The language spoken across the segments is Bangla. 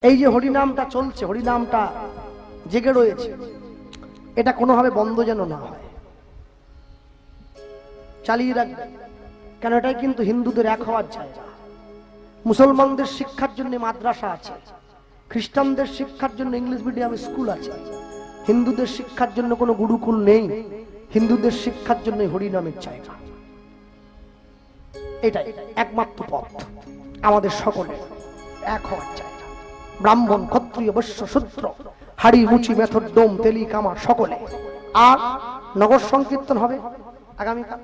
এই যে হরিনামটা চলছে, হরিনামটা জেগে রয়েছে, এটা কোনোভাবে বন্ধ যেন না হয়, চালিয়ে রাখবে। কেন এটাই কিন্তু হিন্দুদের এক হওয়ার জায়গা। মুসলমানদের শিক্ষার জন্য মাদ্রাসা আছে, খ্রিস্টানদের শিক্ষার জন্য ইংলিশ মিডিয়াম স্কুল আছে, হিন্দুদের শিক্ষার জন্য কোনো গুরুকুল নেই, হিন্দুদের শিক্ষার জন্য হরিনামের জায়গা। এটাই একমাত্র পথ আমাদের সকলের এক হওয়ার জায়গা। ব্রাহ্মণ, ক্ষত্রিয়, বৈশ্য, শূদ্র, হাড়ি, মুচি, মেথর, ডোম, তেলি, কামার সকলে। আর নগর সংকীর্তন হবে আগামীকাল,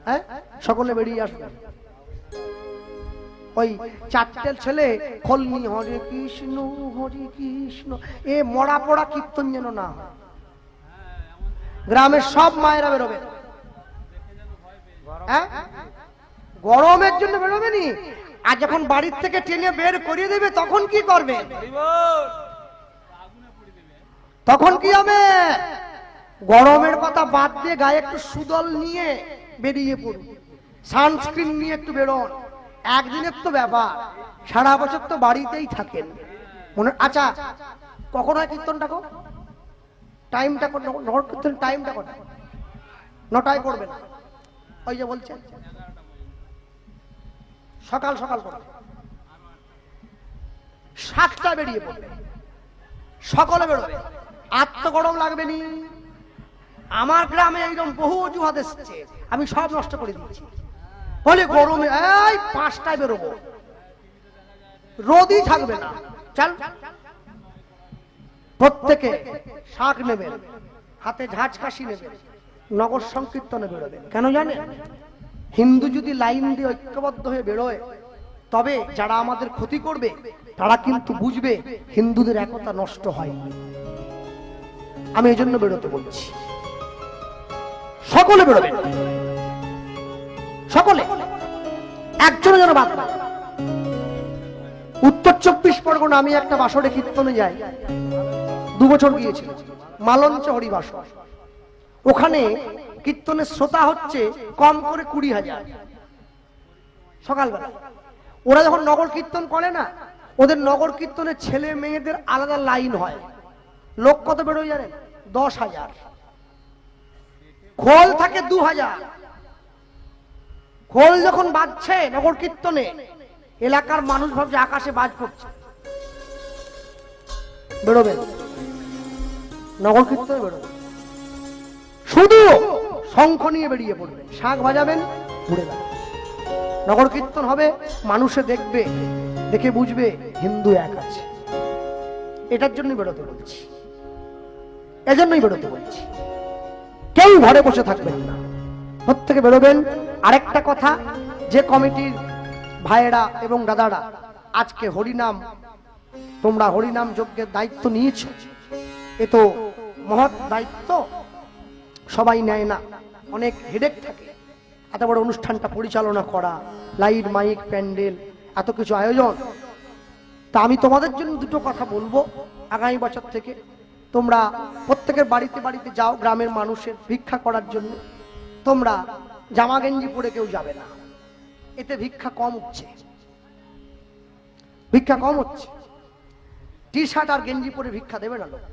হ্যাঁ, সকলে বেরিয়ে আসবেন। ওই চারটে ছেলে খোলনি হরে কৃষ্ণ হরে কৃষ্ণ, এ মরা পড়া কীর্তন যেন না হয়। গ্রামের সব মায়েরা বেরোবে, হ্যাঁ, গরমের জন্য বেরোবে নি। আর যখন বাড়ির থেকে টেনে বের করিয়ে দেবে তখন কি করবে? তখন কি হবে? গরমের কথা বাদ দিয়ে গায়ে একটু সুদল নিয়ে বেরিয়ে পড়ুন, সানস্ক্রিন নিয়ে একটু বেরোন। একদিনের তো ব্যাপার, সারা বছর তো বাড়িতেই থাকেন। মনে আচ্ছা, কখন হয় কীর্তনটা? টাইমটা নগর কীর্তন টাইমটা কটা? 9টায় করবেন। ওই যে বলছেন সকাল সকাল করবে, 7টায় বেরিয়ে পড়বে, সকলে বেরোবে। আর তো গরম লাগবে নি। আমার গ্রামে একদম বহু অজুহাত এসছে, আমি সব নষ্ট করে দিয়েছি। বলে গরমে এই 5টায় বেরোবো, রোদই থাকবে না। চল, প্রত্যেকে শাক নেবেন, হাতে ঝাঁঝ কাশি নেবেন, নগর সংকীর্তনে বেরোবেন। কেন জানেন? হিন্দু যদি লাইন দিয়ে ঐক্যবদ্ধ হয়ে বেরোয়, তবে যারা আমাদের ক্ষতি করবে তারা কিন্তু বুঝবে হিন্দুদের একতা নষ্ট হয়নি। আমি এই জন্য বেরোতে বলছি, সকলে বেরোবেন, সকলে, একজনের যেন বাদ না। উত্তর 24 পরগনা আমি একটা বাসরে কীর্তনে যাই, 2 বছর গিয়েছিল, মালঞ্চ হরিবাসর। ওখানে কীর্তনের শ্রোতা হচ্ছে কম করে 20,000 সকালবেলা। ওরা যখন নগর কীর্তন করে না, ওদের নগর কীর্তনের ছেলে মেয়েদের আলাদা লাইন হয়। লোক কত বেরোয় জানেন? 10,000। খোল থাকে 2,000। খোল যখন বাজছে নগর কীর্তনে, এলাকার মানুষ ভাবছে আকাশে বাজ পড়ছে। বেরোবেন, নগর কীর্তনে বেরোবেন, শুধু শঙ্খ নিয়ে বেরিয়ে পড়বেন, শাঁখ বাজাবেন, ঘুরে যাবেন। নগর কীর্তন হবে, মানুষে দেখবে, দেখে বুঝবে হিন্দু এক আছে। এটার জন্যই বেরোতে বলছি, এজন্যই বেরোতে বলছি। কেউ ঘরে বসে থাকবেন না, প্রত্যেকে বেরোবেন। আরেকটা কথা, যে কমিটির ভাইয়েরা এবং দাদারা আজকে হরিনাম, তোমরা হরিনাম যজ্ঞের দায়িত্ব নিয়েছ, এ তো মহৎ দায়িত্ব, সবাই নেয় না, অনেক হেডেক থাকে। এত বড় অনুষ্ঠানটা পরিচালনা করা, লাইট, মাইক, প্যান্ডেল, এত কিছু আয়োজন। তা আমি তোমাদের জন্য দুটো কথা বলবো। আগামী বছর থেকে তোমরা প্রত্যেকের বাড়িতে বাড়িতে যাও, গ্রামের মানুষের ভিক্ষা করার জন্য। তোমরা জামা গেঞ্জি পরে কেউ যাবে না, এতে ভিক্ষা কম হচ্ছে, ভিক্ষা কম হচ্ছে। টি শার্ট আর গেঞ্জি পরে ভিক্ষা দেবে না লোক।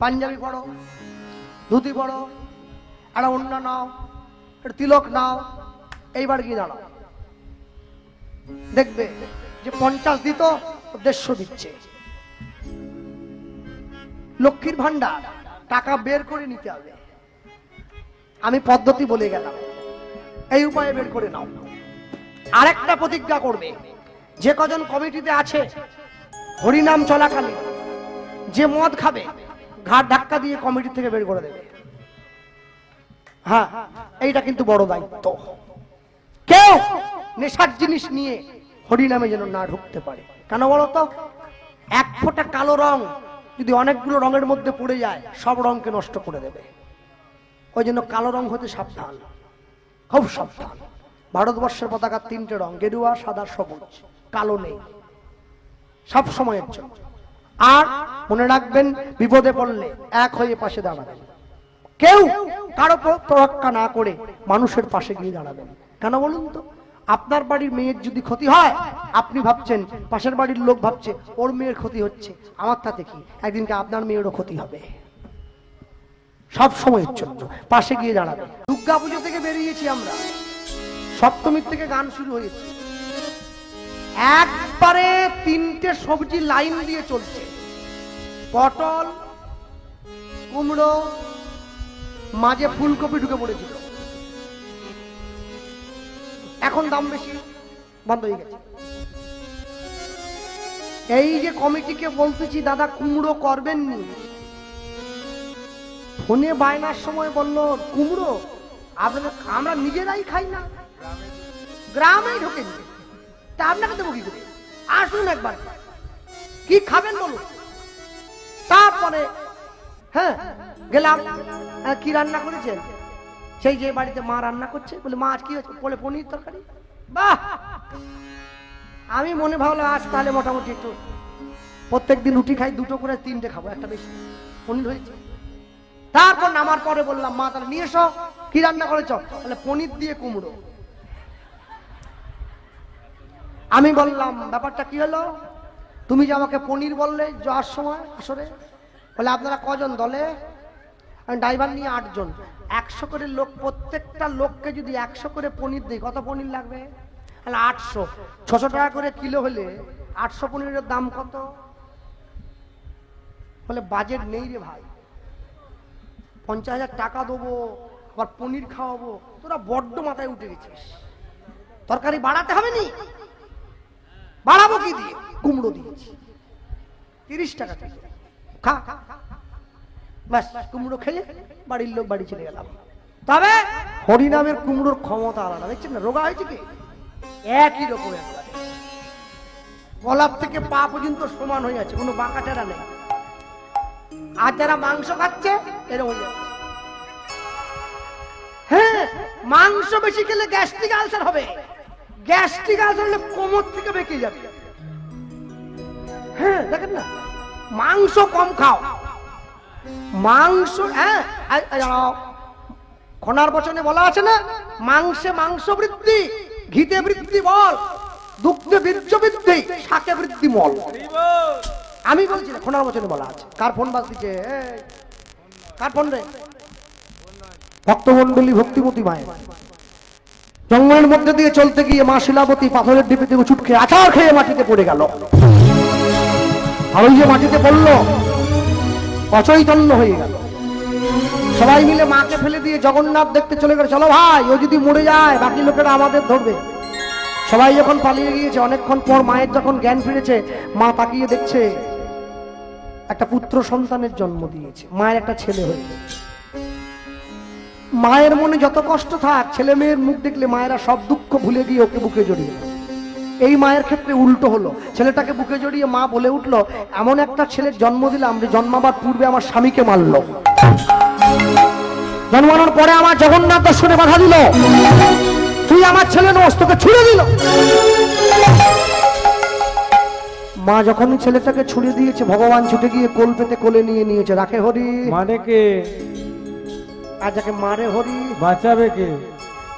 পাঞ্জাবি পরো, ধুতি পরো, একটা ওড়না নাও, একটা তিলক নাও, এইবার গিয়ে দাঁড়াও, দেখবে যে 50 দিত 150 দিচ্ছে। লক্ষ্মীর ভান্ডার টাকা বের করে নিতে হবে। আমি পদ্ধতি বলে গেলাম, এই উপায়ে বের করে নাও। আরেকটা প্রতিজ্ঞা করবে, যে কজন কমিটিতে আছে, হরিনাম চলাকালীন যে মদ খাবে ঘাট ধাক্কা দিয়ে কমিটি থেকে বের করে দেবে। হ্যাঁ, এইটা কিন্তু বড় দায়িত্ব। কেউ নেশার জিনিস নিয়ে হরিনামে যেন না ঢুকতে পারে। কেন বলতো? 1 ফোঁটা কালো রং যদি অনেকগুলো রঙের মধ্যে পড়ে যায়, সব রংকে নষ্ট করে দেবে। ওই জন্য কালো রং হতে সাবধান, খুব সাবধান। ভারতবর্ষের পতাকার 3টে রং, গেরুয়া, সাদা, সবুজ, কালো নেই, সব সময়ের জন্য। আর মনে রাখবেন, বিপদে পড়লে এক হয়ে পাশে দাঁড়াবেন। কেউ কারো তোয়াক্কা না করে মানুষের পাশে গিয়ে দাঁড়াবেন। কেন বলুন তো? আপনার বাড়ির মেয়ের যদি ক্ষতি হয়, আপনি ভাবছেন, পাশের বাড়ির লোক ভাবছে ওর মেয়ের ক্ষতি হচ্ছে, আমার তাতে কি, একদিনকে আপনার মেয়েরও ক্ষতি হবে। সব সময়ের জন্য পাশে গিয়ে দাঁড়াবে। দুর্গা পুজো থেকে বেরিয়েছি আমরা, সপ্তমীর থেকে গান শুরু হয়েছে, একবারে 3টে সবজি লাইন দিয়ে চলছে, পটল, কুমড়ো, মাঝে ফুলকপি ঢুকে পড়েছিল, এখন দাম বেশি, বন্ধ হয়ে গেছে। এই যে কমিটিকে বলতেছি দাদা কুমড়ো করবেন নি, ফোনে বায়নার সময় বললো কুমড়ো আপনাদের, আমরা নিজেরাই খাই না, গ্রামেই ঢোকেন, তা আপনাকে দেবো কি করে, আসুন একবার, কি খাবেন বলুন। তারপরে হ্যাঁ গেলাম, কি রান্না করেছেন, সেই যে বাড়িতে মা রান্না করছে, বলে মা আজ কি হচ্ছে, বলে পনির তরকারি। বাহ, আমি মনে ভাবলাম আজ তাহলে মোটামুটি একটু, প্রত্যেকদিন রুটি খাই 2টো করে, 3টে খাবো, একটা বেশি, পনির হয়েছে। তারপর নামার পরে বললাম মা তাহলে নিয়ে এসো, কি রান্না করেছ, বলে পনির দিয়ে কুমড়ো। আমি বললাম ব্যাপারটা কি হলো, তুমি যে আমাকে পনির বললে যাওয়ার সময় আসরে, বলে আপনারা কজন দলে, আমি ড্রাইভার নিয়ে 8 জন, 100 করে লোক, প্রত্যেকটা লোককে যদি 100 করে পনির দিই কত পনির লাগবে, 800, 600 টাকা করে কিলো হলে 800 পনিরের দাম কত, বলে বাজেট নেই রে ভাই, 50,000 টাকা দেবো আবার পনির খাওয়াবো, তোরা বড্ড মাথায় উঠে গেছিস, তরকারি বাড়াতে হবে নি, বাড়াবো কি দিয়ে, কুমড়ো দিয়েছি 30 টাকা থেকে, খা, ব্যাস কুমড়ো খেয়ে বাড়ির লোক বাড়ি চলে গেলাম। তবে হরিনামের কুমড়োর ক্ষমতা আলাদা, দেখছেন না, রোগা হয়েছে কি একই রকম, গলার থেকে পা পর্যন্ত সমান হয়ে আছে, কোনো বাঁকা টেরা নেই। আর যারা মাংস খাচ্ছে এরকম হয়ে যাচ্ছে, হ্যাঁ মাংস বেশি খেলে গ্যাস্ট্রিক আলসার হবে, গ্যাস্ট্রিক আলসার হলে কোমর থেকে বেঁকে যাবে। হ্যাঁ দেখেন না, মাংস কম খাও, মাংস, হ্যাঁ খনার বচনে বলা আছে না, মাংসে মাংস বৃদ্ধি, ঘিতে বৃদ্ধি বল, দুগ্ধে বীর্য বৃদ্ধি, শাকে বৃদ্ধি মল। আমি বলছি না, খনার বচনে বলা আছে। কার ফোন বাজ দিচ্ছে, কার ফোন রে, ভক্তমন্ডলী ভক্তিমতী মায়ের। জঙ্গলের মধ্যে দিয়ে চলতে গিয়ে মা শিলাবতী পাথরের ডিপে থেকে চুটকে আছাড় খেয়ে মাটিতে পড়ে গেল, আর ওই যে মাটিতে পড়লো অচৈতন্য হয়ে গেল। সবাই মিলে মাকে ফেলে দিয়ে জগন্নাথ দেখতে চলে গেল, চলো ভাই ও যদি মরে যায় বাকি লোকেরা আমাদের ধরবে। সবাই যখন পালিয়ে গিয়েছে, অনেকক্ষণ পর মায়ের যখন জ্ঞান ফিরেছে, মা তাকিয়ে দেখছে একটা পুত্র সন্তানের জন্ম দিয়েছে, মায়ের একটা ছেলে হয়েছে। মায়ের মনে যত কষ্ট থাক, ছেলে মেয়ের মুখ দেখলে মায়েরা সব দুঃখ ভুলে গিয়ে ওকে বুকে জড়িয়ে। এই মায়ের ক্ষেত্রে উল্টো হলো, ছেলেটাকে বুকে জড়িয়ে মা বলে উঠলো, এমন একটা ছেলের জন্ম দিলাম যে জন্মাবার পূর্বে আমার স্বামীকে মারলো, জন্মানোর পরে আমার জগন্নাথ দর্শনে বাধা দিল, তুই আমার ছেলে নোস, তোকে ছুড়ে দিল। মা যখন ছেলেটাকে ছুড়ে দিয়েছে, ভগবান ছুটে গিয়ে কোল পেতে কোলে নিয়ে নিয়েছে, রাখে হরি মানে কে, আর যাকে মারে হরি বাঁচাবে কে।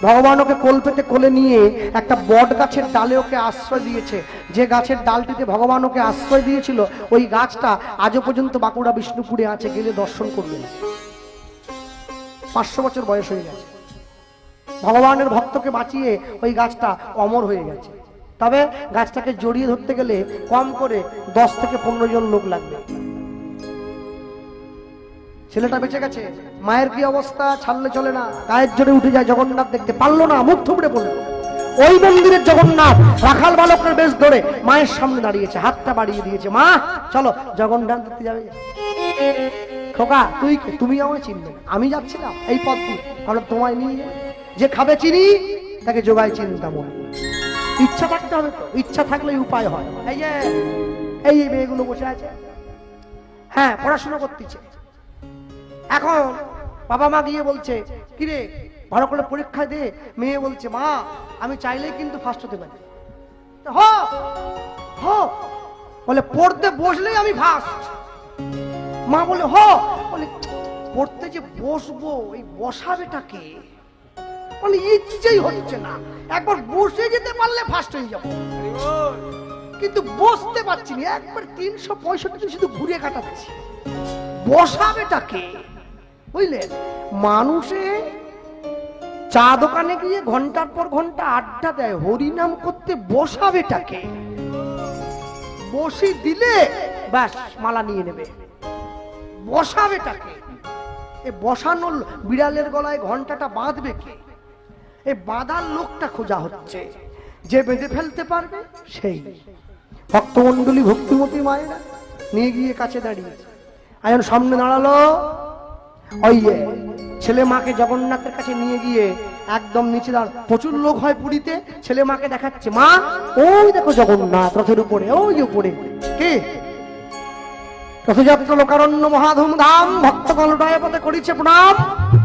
ভগবান ওকে কোল পেতে কোলে নিয়ে একটা বট গাছের ডালে ওকে আশ্রয় দিয়েছে। যে গাছের ডালটিতে ভগবান ওকে আশ্রয় দিয়েছিল, ওই গাছটা আজও পর্যন্ত বাঁকুড়া বিষ্ণুপুরে আছে, গেলে দর্শন করবেন। 500 বছর বয়স হয়ে গেছে, ভগবানের ভক্তকে বাঁচিয়ে ওই গাছটা অমর হয়ে গেছে। তবে গাছটাকে জড়িয়ে ধরতে গেলে কম করে 10 থেকে 15 জন লোক লাগবে। ছেলেটা বেঁচে গেছে, মায়ের কি অবস্থা, ছাড়লে চলে না, গায়ের জোরে উঠে যায়, জগন্নাথ দেখতে পারলো না, মুখ থুবড়ে পড়লো। ওই মন্দিরের জগন্নাথ রাখাল বালকের বেশ ধরে মায়ের সামনে দাঁড়িয়েছে, হাতটা বাড়িয়ে দিয়েছে, মা চলো জগন্নাথ দেখতে যাবে। খোকা তুমি আমায় চিনবে, আমি যাচ্ছিলাম এই পথ দিয়ে, আমরা তোমায় নিয়ে, যে খাবে চিনি তাকে যোগায় চিন্তা মনে। ইচ্ছা থাকতে হবে তো, ইচ্ছা থাকলে উপায় হয়। এই যে এই মেয়েগুলো বসে আছে, হ্যাঁ পড়াশোনা করতেছে, এখন বাবা মা গিয়ে বলছে কিরে ভালো করে পরীক্ষা দে, মেয়ে বলছে মা আমি চাইলেই কিন্তু ফার্স্ট হতে পারি। বলে পড়তে বসলেই আমি ফার্স্ট। মা বলে বলে পড়তে যে বসবো, এই বসাবেটাকে মানে ইচ্ছেই হচ্ছে না। একবার বসে যেতে পারলে ফার্স্ট হয়ে যাবো, কিন্তু বসতে পারছি না। একবার 365 দিন শুধু ঘুরে কাটাচ্ছি। বসাবেটাকে বুঝলেন? মানুষে চা দোকানে গিয়ে ঘন্টার পর ঘন্টা আড্ডা দেয়, হরিনাম করতে বসাবেটাকে? বসি দিলে ব্যাস মালা নিয়ে নেবে। বসাবেটাকে? এ বসানো বিড়ালের গলায় ঘন্টাটা বাঁধবে কে? এই বাঁধার লোকটা খোঁজা হচ্ছে, যে বেঁধে ফেলতে পারবে সেই। ভক্তমণ্ডলী ভক্তিমতী মায়েরা নিয়ে গিয়ে কাছে দাঁড়িয়েছে। আয়ন সামনে দাঁড়ালো, ওই ছেলে মাকে জগন্নাথের কাছে নিয়ে গিয়ে একদম নিচে দাঁড়। প্রচুর লোক হয় পুরীতে, ছেলে মাকে দেখাচ্ছে, মা ওই দেখো জগন্নাথ রথের উপরে, ওই যে উপরে। কে? রথযাত্রা লোকারণ্য মহাধুমধাম, ভক্তগণ উদয় পথে করিছে প্রণাম।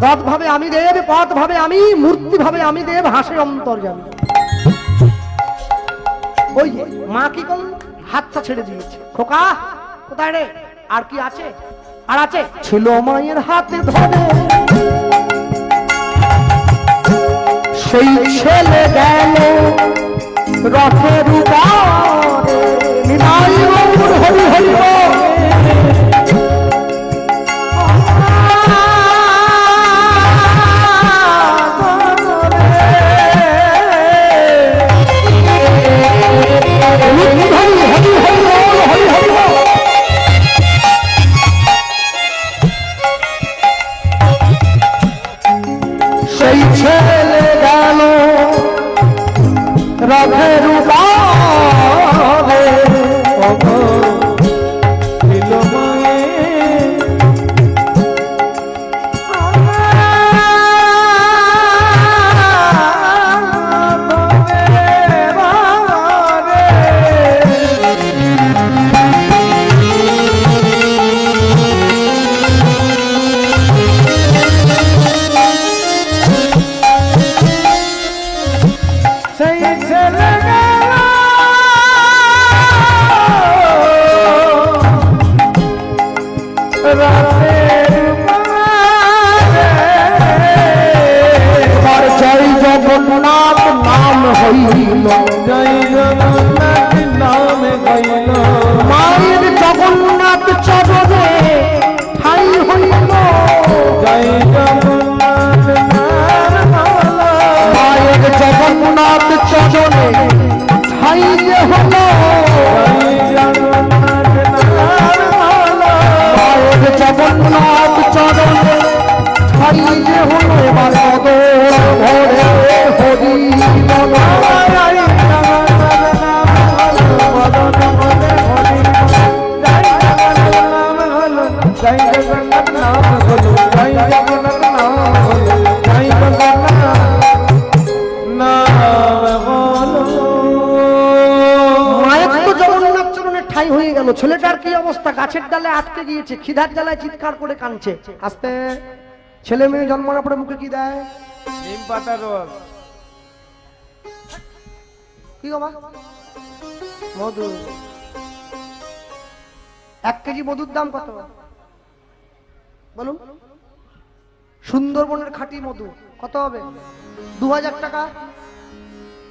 রথ ভাবে আমি দেব, পথ ভাবে আমি, মূর্তি ভাবে আমি দেব, হাসে অন্তর্যামী। ওই মা কি করল? হাতটা ছেড়ে দিয়েছে। খোকা কোথায় রে? আর কি আছে? আর আছে? ছিল মায়ের হাতে ধরে সেই ছেলে গেল রথের উপরে। নিতাই গৌর হরি হরি বল। সেই ছেলে গেল রথের উপরে, মায়ের জগন্নাথ চরণে ঠাই হইল। মায়ের জগন্নাথ চরণে ঠাই যে হল, মায়ের জগন্নাথ চরণে ঠাই যে হল। এবার ধরে হরি ছেলেটার কি অবস্থা? গাছের ডালে আটকে গিয়েছে, খিদার জ্বালায় চিৎকার করে কাঁদছে। আস্তে ছেলে মেয়ে জন্মানোর পরে মুখে কি দেয়? নিম পাতার রস। কি গো মা? মধু। 1 কেজি মধুর দাম কত বলুন? সুন্দরবনের খাঁটি মধু কত হবে? 2000 টাকা,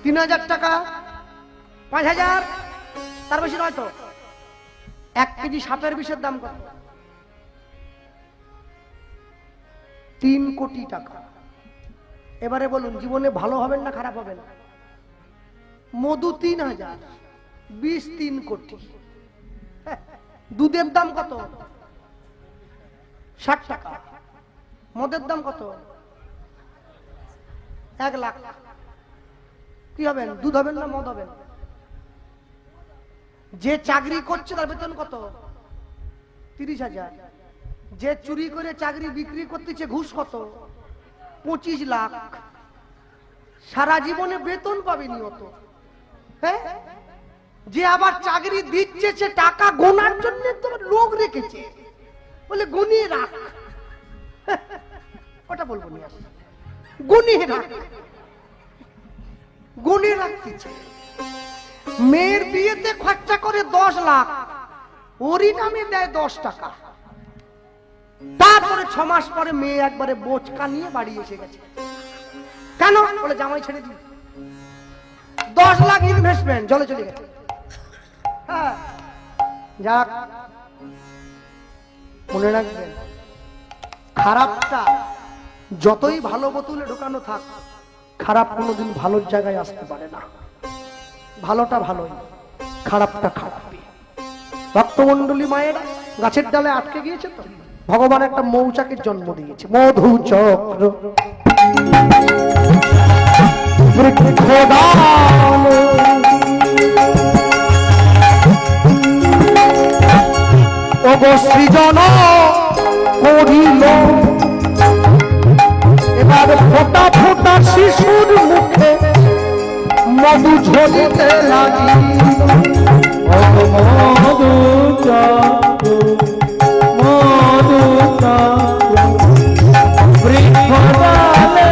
3000 টাকা, 5000, তার বেশি নয় তো। 1 কেজি সাপের বিষের দাম কত? 3 কোটি টাকা। এবারে বলুন জীবনে ভালো হবেন না খারাপ হবেন? মধু 3000, বিষ 3 কোটি। দুধের দাম কত? 60 টাকা। মদের দাম কত? 1 লাখ। কি হবেন? দুধ হবেন না মদ হবেন? যে চাকরি করছে তার বেতন কত? 30,000। যে চুরি করে চাকরি বিক্রি করতেছে ঘুষ কত? 25 লাখ। সারা জীবনে বেতন পাবেনি অত। হ্যাঁ, যে আবার চাকরি দিচ্ছে সে টাকা গোনার জন্য তো লোক রেখেছে, বলে গুনিয়ে রাখ। ওটা বলবো নি, গুনিয়ে রাখ, গুনিয়ে রাখতেছে। মেয়ের বিয়েতে খরচা করে 10 লাখ, ওরই নামে দেয় 10 টাকা। তারপরে 6 মাস পরে মেয়ে একবারে বোচকা নিয়ে বাড়ি এসে গেছে। কেন? বলে জামাই ছেড়ে দিই। 10 লাখ ইনভেস্টমেন্ট জলে চলে গেছে। হ্যাঁ, যাক, মনে রাখবেন, খারাপটা যতই ভালো বোতলে ঢোকানো থাক, খারাপ কোনোদিন ভালোর জায়গায় আসতে পারে না। ভালোটা ভালোই, খারাপটা খারাপই। ভক্তমণ্ডলী মায়েরা গাছের ডালে আটকে গিয়েছে তো, ভগবান একটা মৌচাকের জন্ম দিয়েছে, মধু চক্র সৃজন করিল। এবার ফোটা ফোটা শিশুর মুখে মধু ঝরিতে লাগিল। মধু চক্র মধু চক্র বৃক্ষডালে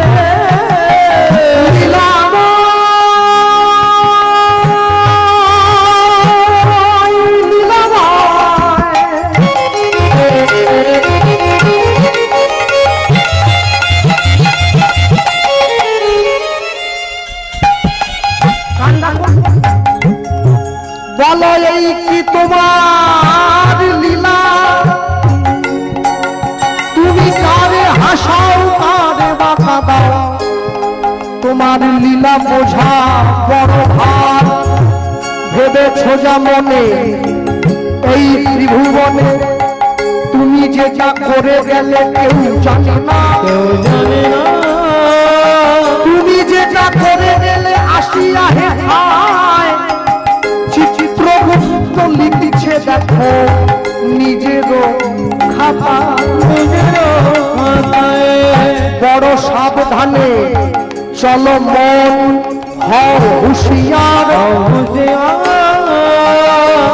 বলো এই কি তোমার লীলা, তুমি কারে হাসাও কারে বাঁকা দাও, তোমার লীলা বোঝা বড় ভার। ভেবেছ যা মনে এই ত্রিভুবনে, তুমি যেটা করে গেলে কেউ জানে না, কেউ জানে না। তুমি যেটা করে গেলে আসিয়া হে খায়। চিত্রগুপ্ত লিখছে দেখো নিজেরও খাতা, বড় সাবধানে চলো মন হও হুঁশিয়ার।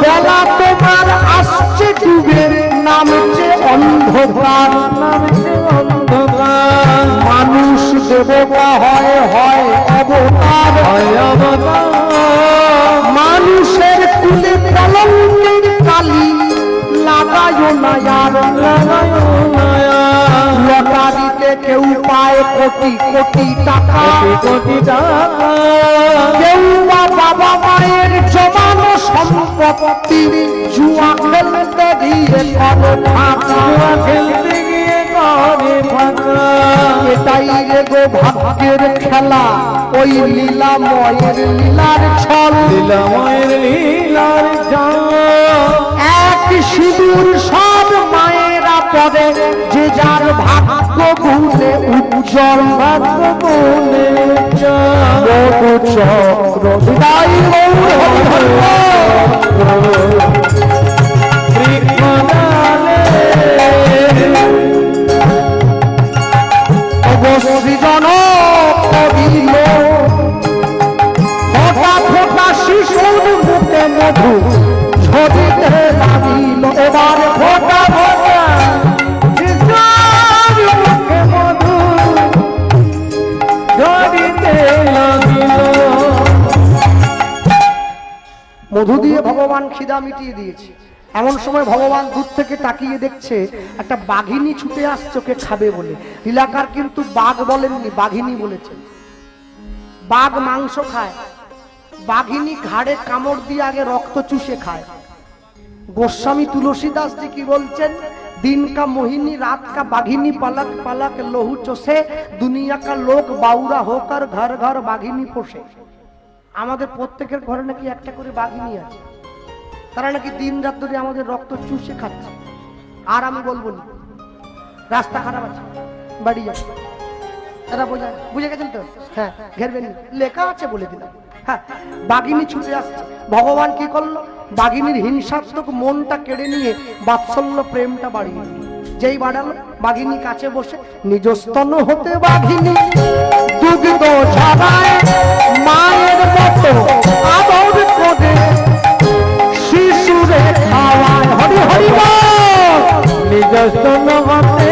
বেলা তোমার আসছে ডুবে, নামছে অন্ধকার, নামছে অন্ধকার। মানুষ দেবতা হয় হয় অবতার, হয় অবতার। মানুষের কুলে কলঙ্কের কালি লাগায় না আর, লাগায় না আর। লটারিতে কেউ পায় কোটি কোটি টাকা, কোটি টাকা। কেউ বা বাবা মায়ের জমানো সম্পত্তি জুয়া খেলতে দিয়ে করে ফাঁকা। জুয়া খেলতে গিয়ে করে ফাঁকা। এটাই রে গো ভাগ্যের খেলা, ওই লীলাময়ের লীলার ছল। লীলাময়ের লীলার ছল। এক সিঁদুর সব মায়েরা পড়ে, যে যার ভাগ্য গুণে উজ্জ্বল, ভাগ্য গুণে উজ্জ্বল। মধু চক্র বিদায় সৃজন করিল। ফোটা ফোটা শিশুর মুখে মধু ঝরিতে লাগিল। এবার ফোটা ফোটা শিশুর মুখে মধু ঝরিতে লাগিল। মধু দিয়ে ভগবান খিদা মিটিয়ে দিয়েছে। এমন সময় ভগবান দূর থেকে তাকিয়ে দেখছে একটা বাঘিনী ছুটে আসছে ওকে খাবে বলে। লীলাকার কিন্তু বাঘ বলেননি, বাঘিনী বলেছেন। বাঘ মাংস খায়, বাঘিনী ঘাড়ে কামড় দিয়ে আগে রক্ত চুষে খায়। গোস্বামী তুলসীদাস জি কি বলছেন, दिन का मोहिनी रात का बाघिनी पलक पलक लहू चोसे दुनिया का लोक बाउरा होकर घर घर बाघिनी पोषे। আমাদের প্রত্যেকের ঘরে নাকি একটা করে বাঘিনী আছে, তারা নাকি দিন রাত ধরে আমাদের রক্ত চুষে খাচ্ছে। আর আমি বলবো না, রাস্তা খারাপ আছে বাড়ি যাবে, তারা বুঝে গেছেন তো? হ্যাঁ, ঘেরবেন, লেখা আছে বলে দিলাম। হ্যাঁ, বাঘিনী ছুটে আসছে। ভগবান কি করলো, বাঘিনীর হিংসাত্মক মনটা কেড়ে নিয়ে বাৎসল্য প্রেমটা বাড়িয়ে যেই বাড়ালো, বাঘিনী কাছে বসে নিজ স্তন হতে বাঘিনী দুগ্ধ ঝরায় মায়ের মতো আদর করে শিশুরে খাওয়ায়। হরি হরি বল। নিজ স্তন হতে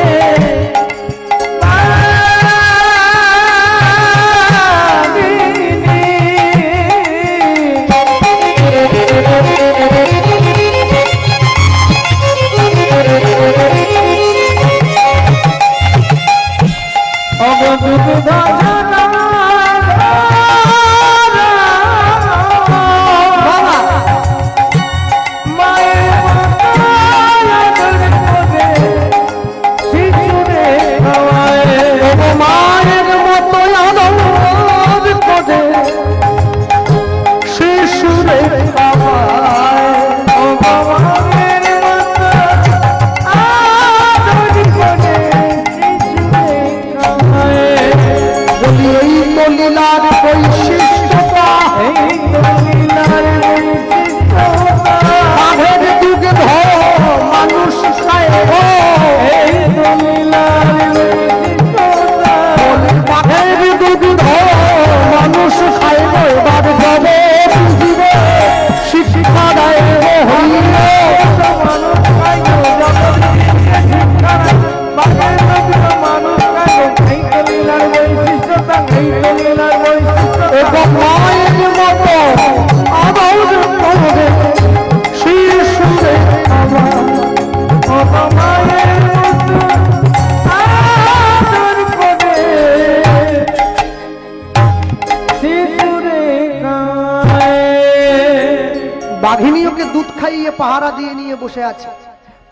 পাহারা দিয়ে নিয়ে বসে আছে।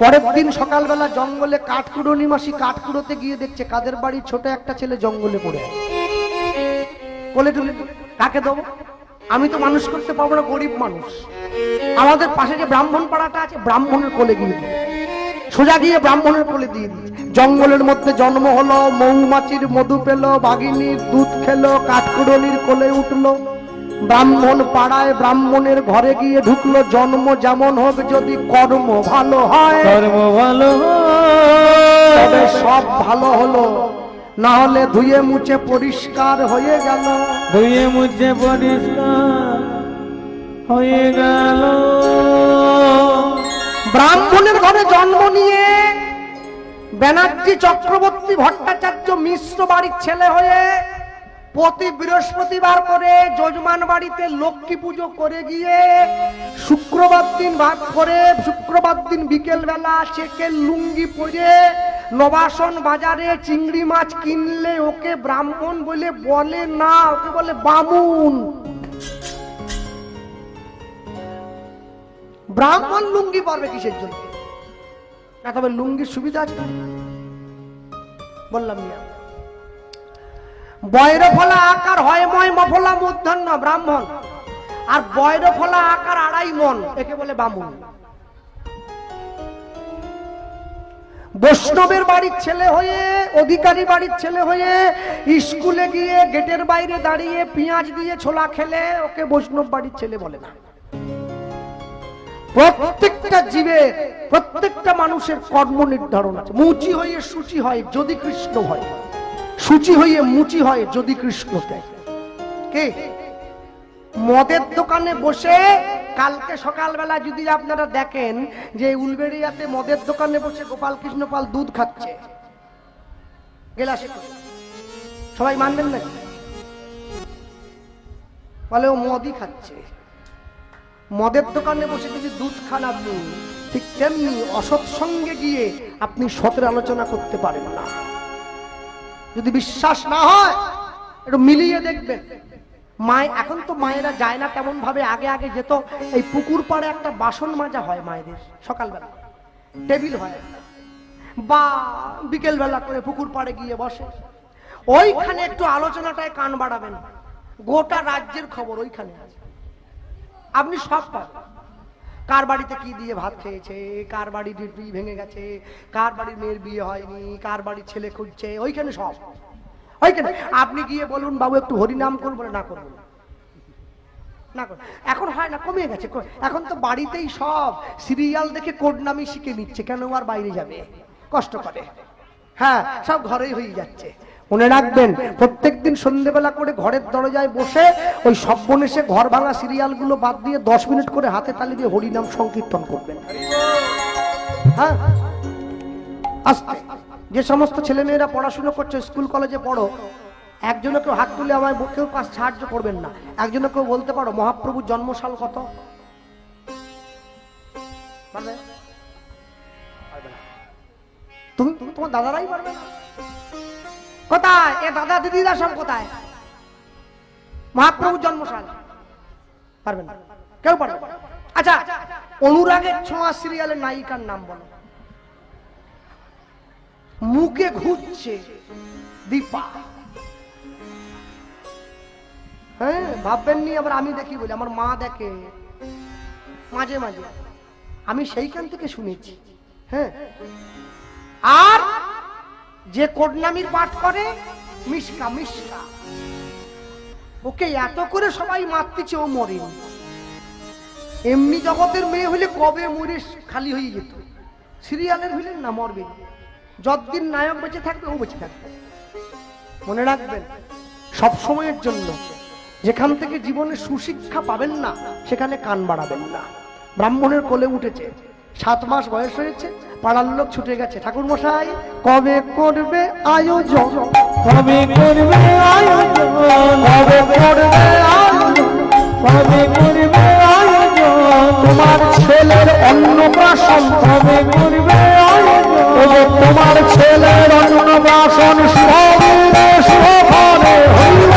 পরের দিন সকালবেলা জঙ্গলে কাঠকুড়ো নিমাসি কাঠকুড়োতে গিয়ে দেখছে কাদের বাড়ির ছোট একটা ছেলে জঙ্গলে পড়ে আছে। কোলে তুলে কাকে দেবো, আমি তো মানুষ করতে পারবো না, গরিব মানুষ। আমাদের পাশে যে ব্রাহ্মণ পাড়াটা আছে, ব্রাহ্মণের কোলে গিয়ে দিই, সোজা গিয়ে ব্রাহ্মণের কোলে দিয়ে দিই। জঙ্গলের মধ্যে জন্ম হলো, মৌমাছির মধু পেল, বাঘিনীর দুধ খেলো, কাঠকুড়নির কোলে উঠলো। ব্রাহ্মণ পাড়ায় ব্রাহ্মণের ঘরে গিয়ে ঢুকলো। জন্ম যেমন হোক, যদি কর্ম ভালো হয় কর্ম ভালো তবে সব ভালো হলো, না হলে ধুয়ে মুছে পরিষ্কার হয়ে গেল। ধুয়ে মুছে পরিষ্কার হয়ে গেল। ব্রাহ্মণের ঘরে জন্ম নিয়ে ব্যানার্জি চক্রবর্তী ভট্টাচার্য মিশ্র বাড়ির ছেলে হয়ে প্রতি বৃহস্পতিবার করে যজমান বাড়িতে লক্ষ্মী পুজো করে গিয়ে শুক্রবার দিন ভাগ করে শুক্রবার দিন বিকেল বেলা চেকের লুঙ্গি পরে নবাসন বাজারে চিংড়ি মাছ কিনলে ওকে ব্রাহ্মণ বলে না, ওকে বলে বামুন। ব্রাহ্মণ লুঙ্গি পরবে কিসের জন্য? না তবে লুঙ্গির সুবিধা আছে, বললাম না। বৈরফলা আকার হয় ময় মফলা মূর্ধন্য ব্রাহ্মণ, আর বৈরফলা আকার 2.5 মণ, একে বলে বামুন। বৈষ্ণবের বাড়ির ছেলে হয়ে, অধিকারী বাড়ির ছেলে হয়ে স্কুলে গিয়ে গেটের বাইরে দাঁড়িয়ে পেঁয়াজ দিয়ে ছোলা খেলে ওকে বৈষ্ণব বাড়ির ছেলে বলে না। প্রত্যেকটা জীবের, প্রত্যেকটা মানুষের কর্ম নির্ধারণ আছে। মুচি হয়ে সূচি হয় যদি কৃষ্ণ হয়, সূচি হয়ে মুচি হয় যদি কৃষ্ণ দেয়। কে? মদের দোকানে বসে কালকে সকালবেলা যদি আপনারা দেখেন যে উলবেড়িয়াতে মদের দোকানে বসে গোপাল কৃষ্ণ পাল দুধ খাচ্ছে গেলাসে, সবাই মানবেন না? বলে ও মদই খাচ্ছে। মদের দোকানে বসে যদি দুধ খান আপনি, ঠিক তেমনি অসৎ সঙ্গে গিয়ে আপনি সতের আলোচনা করতে পারেন না। যদি বিশ্বাস না হয় একটু মিলিয়ে দেখবেন। মায় এখন তো মায়েরা যায় না তেমন ভাবে, আগে আগে যেত। এই পুকুর পাড়ে একটা বাসন মাজা হয় মায়েদের সকালবেলা, টেবিল হয়, বা বিকেল বেলা করে পুকুর পাড়ে গিয়ে বসে। ওইখানে একটু আলোচনাটায় কান বাড়াবেন, গোটা রাজ্যের খবর ওইখানে আছে, আপনি সব পাবেন। কার বাড়িতে কি দিয়ে ভাত খেয়েছে, কার বাড়ির বিয়ে ভেঙে গেছে, কার বাড়ির মেয়ের বিয়ে হয়নি, কার বাড়ির ছেলে খুঁজছে, ওইখানে সব ওইখানে। আপনি গিয়ে বলুন বাবু একটু হরিনাম করবো, না করবো না করবো। এখন হয় না, কমে গেছে। এখন তো বাড়িতেই সব সিরিয়াল দেখে কোড নামই শিখে নিচ্ছে, কেন আর বাইরে যাবে, কষ্ট করে। হ্যাঁ, সব ঘরেই হয়ে যাচ্ছে। মনে রাখবেন, প্রত্যেকদিন সন্ধ্যেবেলা করে ঘরের দরজায় বসে ওই সব্বনেশে ঘর ভাঙা সিরিয়াল গুলো বাদ দিয়ে 10 মিনিট করে হাতে তালি দিয়ে হরিনাম সংকীর্তন করবেন। হ্যাঁ, আস্তে। যে সমস্ত ছেলে মেয়েরা পড়াশোনা করছে, স্কুল কলেজে পড়ো, একজনে কেউ হাত তুলে আমায় কেউ কাজ সাহায্য করবেন না। একজনে কেউ বলতে পারো মহাপ্রভুর জন্মসাল কত? তুমি তোমার দাদারাই পারবে না? কোথায় এ দাদা দিদিরা সব কোথায়? মহাপ্রভুর জন্মসাল পারবে না, কেউ পারবে না। আচ্ছা, অনুরাগের ছোঁয়া সিরিয়ালের নায়িকার নাম বলো। মুখে ঘুরছে দীপা। হ্যাঁ, ভাববেন নি আবার আমি দেখি বলে, আমার মা দেখে মাঝে মাঝে, আমি সেইখান থেকে শুনেছি। হ্যাঁ, আর যে কোডনামির পাঠ করে মিশকা, মিশকা, ওকে এত করে সবাই মারতেছে, ও মরেনি। এমনি জগতের মেয়ে হলে কবে মরে খালি হয়ে যেত। সিরিয়ালের ভিলেন না, মরবে। যতদিন নায়ক বেঁচে থাকবে ও বেঁচে থাকবে। মনে রাখবেন, সব সময়ের জন্য যেখান থেকে জীবনে সুশিক্ষা পাবেন না সেখানে কান বাড়াবেন না। ব্রাহ্মণের কোলে উঠেছে, 7 মাস বয়স হয়েছে, পাড়ার লোক ছুটে গেছে, ঠাকুর মশাই কবে করবে আয়োজন, কবে করবে আয়োজন, কবে করবে আয়োজন, কবে করবে আয়োজন, তোমার ছেলের অন্নপ্রাশন, কবে করবে আয়োজন, তোমার ছেলের অন্নপ্রাশন শুভে শুভরে হইল।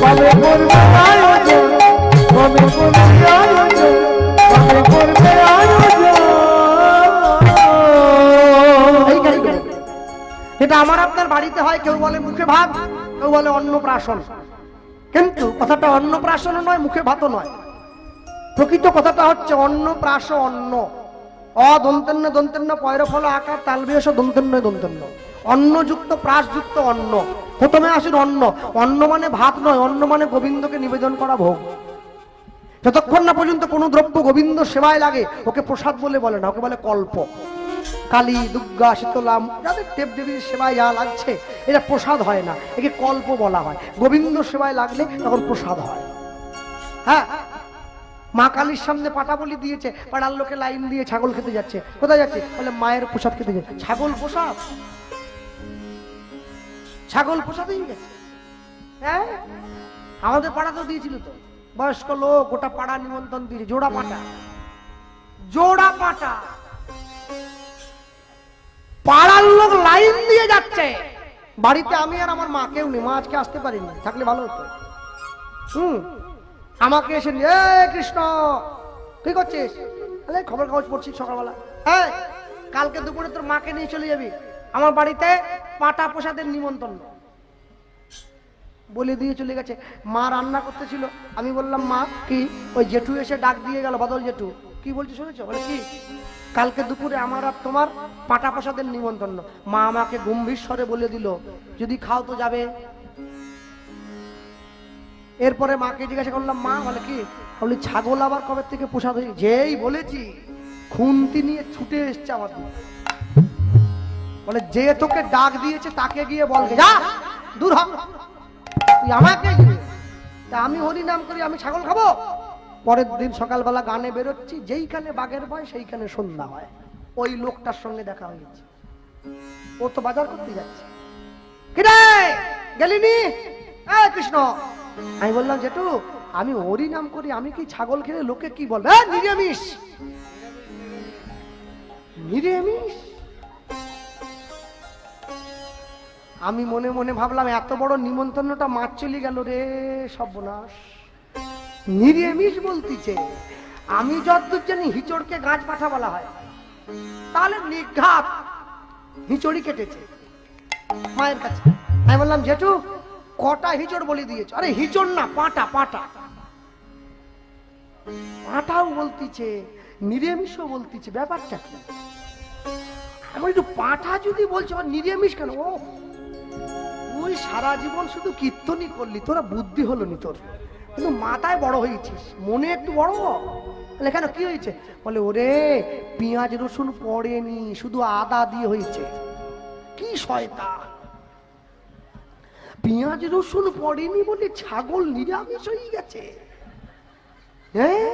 কবে কবে করবে আয়োজন, কবে করবে আয়োজন। এটা আমার আপনার বাড়িতে হয়, কেউ বলে মুখে ভাত, কেউ বলে অন্নপ্রাশন। কিন্তু কথাটা অন্নপ্রাশন নয়, মুখে ভাতও নয়। প্রকৃত কথাটা হচ্ছে অন্নপ্রাশ, অন্ন অদন্তেন্ন দন্তেন্ন পয়রফল আকার তালবিয়স দন্তেন্ন দন্তেন্ন, অন্নযুক্ত প্রাসযুক্ত অন্ন। প্রথমে আসুন অন্ন। অন্ন মানে ভাত নয়, অন্ন মানে গোবিন্দকে নিবেদন করা ভোগ। যতক্ষণ না পর্যন্ত কোনো দ্রব্য গোবিন্দ সেবায় লাগে ওকে প্রসাদ বলে না, ওকে বলে কল্প। কালী, দুর্গা, শীতলা, যাদের দেব দেবীর সেবায় যা লাগছে এটা প্রসাদ হয় না, একে কল্প বলা হয়। গোবিন্দ সেবায় লাগলে তখন প্রসাদ হয়। হ্যাঁ, মা কালীর সামনে পাটা বলি দিয়েছে, পাড়ার লোকে লাইন দিয়ে ছাগল খেতে যাচ্ছে। কোথায় যাচ্ছে? বলে মায়ের প্রসাদ খেতে যাচ্ছে। ছাগল প্রসাদ, ছাগল প্রসাদ হয়ে গেছে। হ্যাঁ, আমাদের পাড়াতেও দিয়েছিল তো, বয়স্ক লোক গোটা পাড়া নিমন্ত্রণ দিয়েছে, জোড়া পাটা, জোড়া পাটা। পাড়ার লোক লাইন দিয়ে যাচ্ছে। বাড়িতে আমি আর আমার মা, কেউ নেই। মা আজকে আসতে পারিনি, থাকলে ভালো হতো। আমাকে এসে এ কৃষ্ণ কি করছিস? খবর কাগজ পড়ছি সকালবেলা। হ্যাঁ, কালকে দুপুরে তোর মাকে নিয়ে চলে যাবি আমার বাড়িতে, পাটা প্রসাদের নিমন্ত্রণ। বলে দিয়ে চলে গেছে। মা রান্না করতেছিল, আমি বললাম মা কি? ওই জেঠু এসে ডাক দিয়ে গেল, বদল জেঠু। কি বলছি শুনেছো? বলে কি? কালকে দুপুরে আমার আর তোমার পাটা প্রসাদের নিমন্ত্রণ। মা আমাকে গম্ভীর স্বরে বলে দিল, যদি খাও তো যাবে। এরপরে মাকে জিজ্ঞাসা করলাম, মা বলে কি? বলি ছাগল আবার কবে থেকে প্রসাদ হয়ে? যেই বলেছি খুন্তি নিয়ে ছুটে এসছে আমার। বলে যে তোকে ডাক দিয়েছে তাকে গিয়ে বলবে, যা দূর হ, তুই আমাকে তা আমি হরি নাম করি, আমি ছাগল খাবো? পরের দিন সকালবেলা গানে বেরোচ্ছি, যেইখানে বাঘের ভয় সেইখানে সন্ধ্যা হয়। ওই লোকটার সঙ্গে দেখা হয়েছে, ও তো বাজার করতে যাচ্ছে। কিরে গেলিনি? কৃষ্ণ। আমি বললাম জেঠু আমি হরি নাম করি, আমি কি ছাগল খেলে লোকে কি বলবে? নিরামিষ, নিরামিষ। আমি মনে মনে ভাবলাম এত বড় নিমন্ত্রণটা মাছ চলে গেল রে, সর্বনাশ। নিরামিষ বলতিছে। আমি যতদূর জানি হিচড়কে গাছ পাঠা বলা হয়, তাহলে নিঘাত হিচড়ি কেটেছে মায়ের কাছে। আমি বললাম জেঠু কটা হিচড় বলে দিয়েছ? আরে হিচড় না, পাটা, পাটা। পাটাও বলতিছে, নিরামিষও বলতিছে, ব্যাপারটা কি? আমার একটু পাঠা যদি বলছে, আমার নিরামিষ কেন? ও তুই সারা জীবন শুধু কীর্তনই করলি, তোরা বুদ্ধি হলো নি তোর, কিন্তু মাথায় বড় হয়েছিস, মনে একটু বড়। বলে কেন, কি হয়েছে? বলে ওরে পেঁয়াজ রসুন পড়েনি, শুধু আদা দিয়ে হয়েছে। কি শয়তান! পেঁয়াজ রসুন পড়েনি বলে ছাগল নিরামিষ হয়ে গেছে। হ্যাঁ,